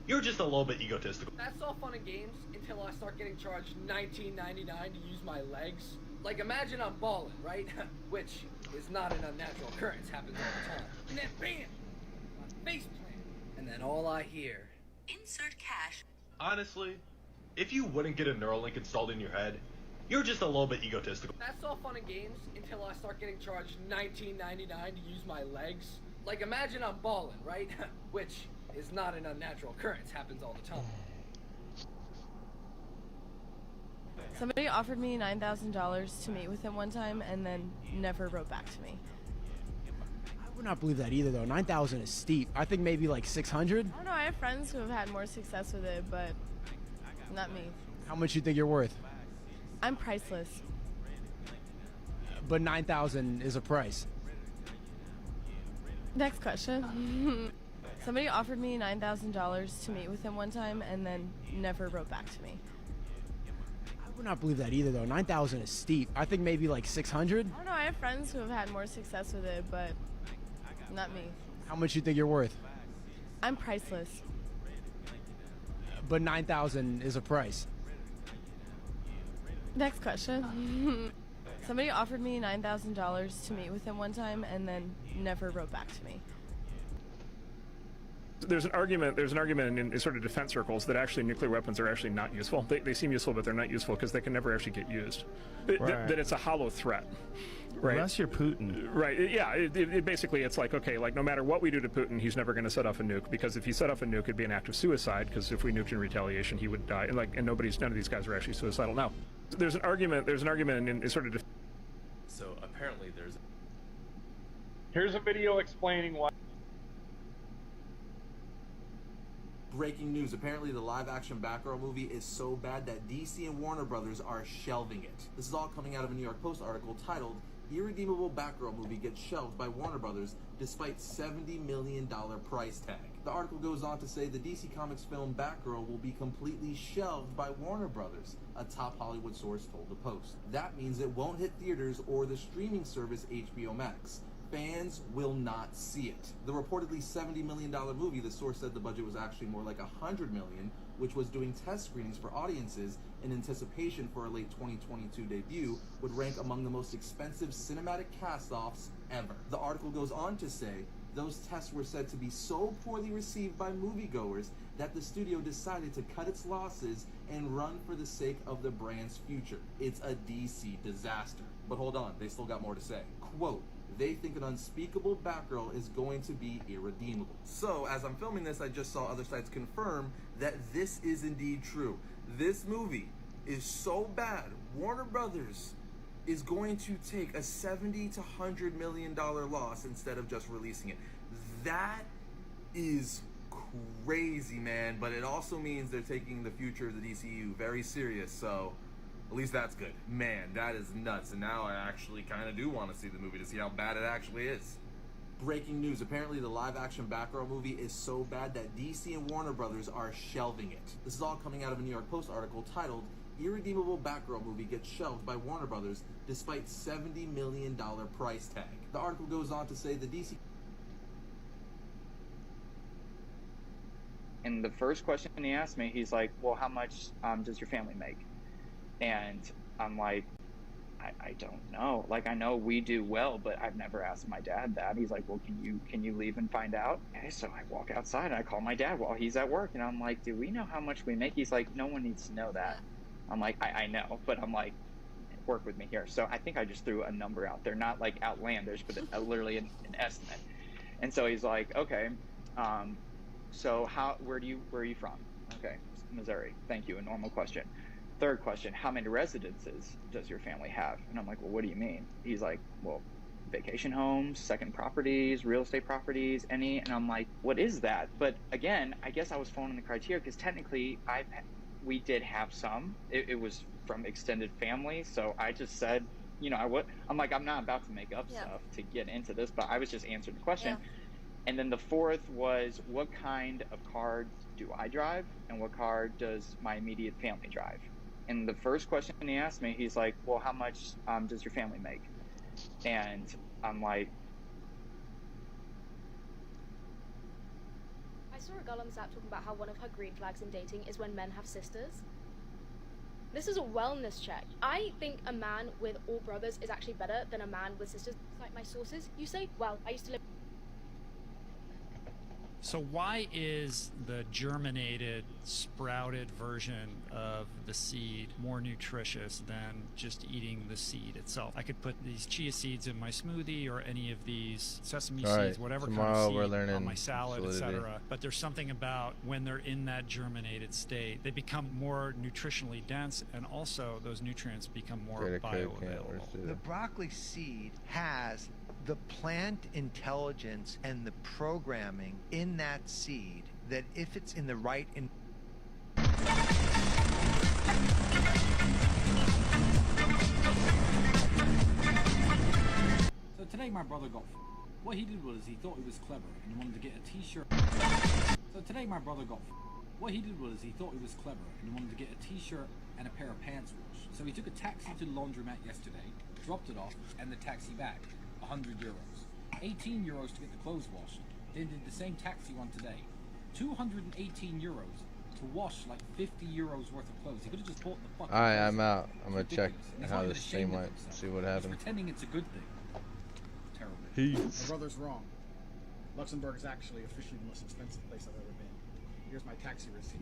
you're just a little bit egotistical. That's all fun and games until I start getting charged $19.99 to use my legs. Like, imagine I'm balling, right? Which is not an unnatural occurrence, happens all the time. And then bam, my face plant. And then all I hear, insert cash. Honestly, if you wouldn't get a Neuralink installed in your head, you're just a little bit egotistical. That's all fun and games until I start getting charged $19.99 to use my legs. Like, imagine I'm balling, right? Which is not an unnatural occurrence, happens all the time. Somebody offered me $9,000 to meet with him one time and then never wrote back to me. I would not believe that either, though. 9,000 is steep. I think maybe like 600. I don't know, I have friends who have had more success with it, but not me. How much you think you're worth? I'm priceless. But 9,000 is a price. Next question. Somebody offered me $9,000 to meet with him one time and then never wrote back to me. I would not believe that either, though. 9,000 is steep. I think maybe like 600. I don't know, I have friends who have had more success with it, but not me. How much you think you're worth? I'm priceless. But 9,000 is a price. Next question. Somebody offered me $9,000 to meet with him one time and then never wrote back to me. There's an argument in sort of defense circles that actually nuclear weapons are actually not useful. They seem useful, but they're not useful because they can never actually get used. Right. That it's a hollow threat. Right. Unless you're Putin. Right. Yeah. It basically, it's like, okay, like no matter what we do to Putin, he's never going to set off a nuke, because if he set off a nuke, it'd be an act of suicide, because if we nuked in retaliation, he would die. And none of these guys are actually suicidal now. There's an argument in sort of. So apparently there's. Here's a video explaining why. Breaking news, apparently the live-action Batgirl movie is so bad that DC and Warner Brothers are shelving it. This is all coming out of a New York Post article titled, "Irredeemable Batgirl Movie Gets Shelved by Warner Brothers Despite $70 Million Price Tag." The article goes on to say the DC Comics film Batgirl will be completely shelved by Warner Brothers, a top Hollywood source told the Post. That means it won't hit theaters or the streaming service HBO Max. Fans will not see it. The reportedly $70 million movie, the source said the budget was actually more like $100 million, which was doing test screenings for audiences in anticipation for a late 2022 debut, would rank among the most expensive cinematic cast-offs ever. The article goes on to say, those tests were said to be so poorly received by moviegoers that the studio decided to cut its losses and run for the sake of the brand's future. It's a DC disaster. But hold on, they still got more to say. Quote, they think an unspeakable Batgirl is going to be irredeemable. So, as I'm filming this, I just saw other sites confirm that this is indeed true. This movie is so bad, Warner Brothers is going to take a $70 to $100 million loss instead of just releasing it. That is crazy, man, but it also means they're taking the future of the DCU very serious, so at least that's good. Man, that is nuts, and now I actually kind of do want to see the movie to see how bad it actually is. Breaking news. Apparently the live-action Batgirl movie is so bad that DC and Warner Brothers are shelving it. This is all coming out of a New York Post article titled, Irredeemable Batgirl Movie Gets Shelved by Warner Brothers Despite $70 Million Price Tag. The article goes on to say the DC... And the first question he asked me, he's like, well, how much does your family make? And I'm like, I don't know. Like, I know we do well, but I've never asked my dad that. He's like, well, can you leave and find out? Okay, so I walk outside and I call my dad while he's at work. And I'm like, do we know how much we make? He's like, no one needs to know that. I'm like, I know, but I'm like, work with me here. So I think I just threw a number out there, not like outlandish, but literally an estimate. And so he's like, okay, so where are you from? Okay, Missouri. Thank you. A normal question. Third question, how many residences does your family have? And I'm like, well, what do you mean? He's like, well, vacation homes, second properties, real estate properties, any? And I'm like, what is that? But again, I guess I was falling in the criteria because technically we did have some. It was from extended family. So I just said, I'm like, I'm not about to make up stuff to get into this, but I was just answering the question. Yeah. And then the fourth was, what kind of car do I drive? And what car does my immediate family drive? And the first question he asked me, he's like, well, how much does your family make? And I'm like... I saw a girl on this app talking about how one of her green flags in dating is when men have sisters. This is a wellness check. I think a man with all brothers is actually better than a man with sisters. Like my sources, you say? Well, I used to live... So why is the germinated, sprouted version of the seed more nutritious than just eating the seed itself? I could put these chia seeds in my smoothie or any of these sesame seeds, whatever kind of seed, on my salad, etc. But there's something about when they're in that germinated state, they become more nutritionally dense, and also those nutrients become more bioavailable. The broccoli seed has the plant intelligence and the programming in that seed that if it's in the right So today my brother got what he did was he thought he was clever and he wanted to get a t-shirt. So today my brother got what he did was he thought he was clever and he wanted to get a t-shirt and a pair of pants washed. So he took a taxi to the laundromat yesterday, dropped it off, and the taxi back. 100 euros. 18 euros to get the clothes washed. Then did the same taxi one today. 218 euros to wash like 50 euros worth of clothes. He could have just bought the fucking Alright, I'm out. I'm gonna check how this stream went, see what happened. He's pretending it's a good thing. Terrible. Peace. My brother's wrong. Luxembourg is actually officially the most expensive place I've ever been. Here's my taxi receipt.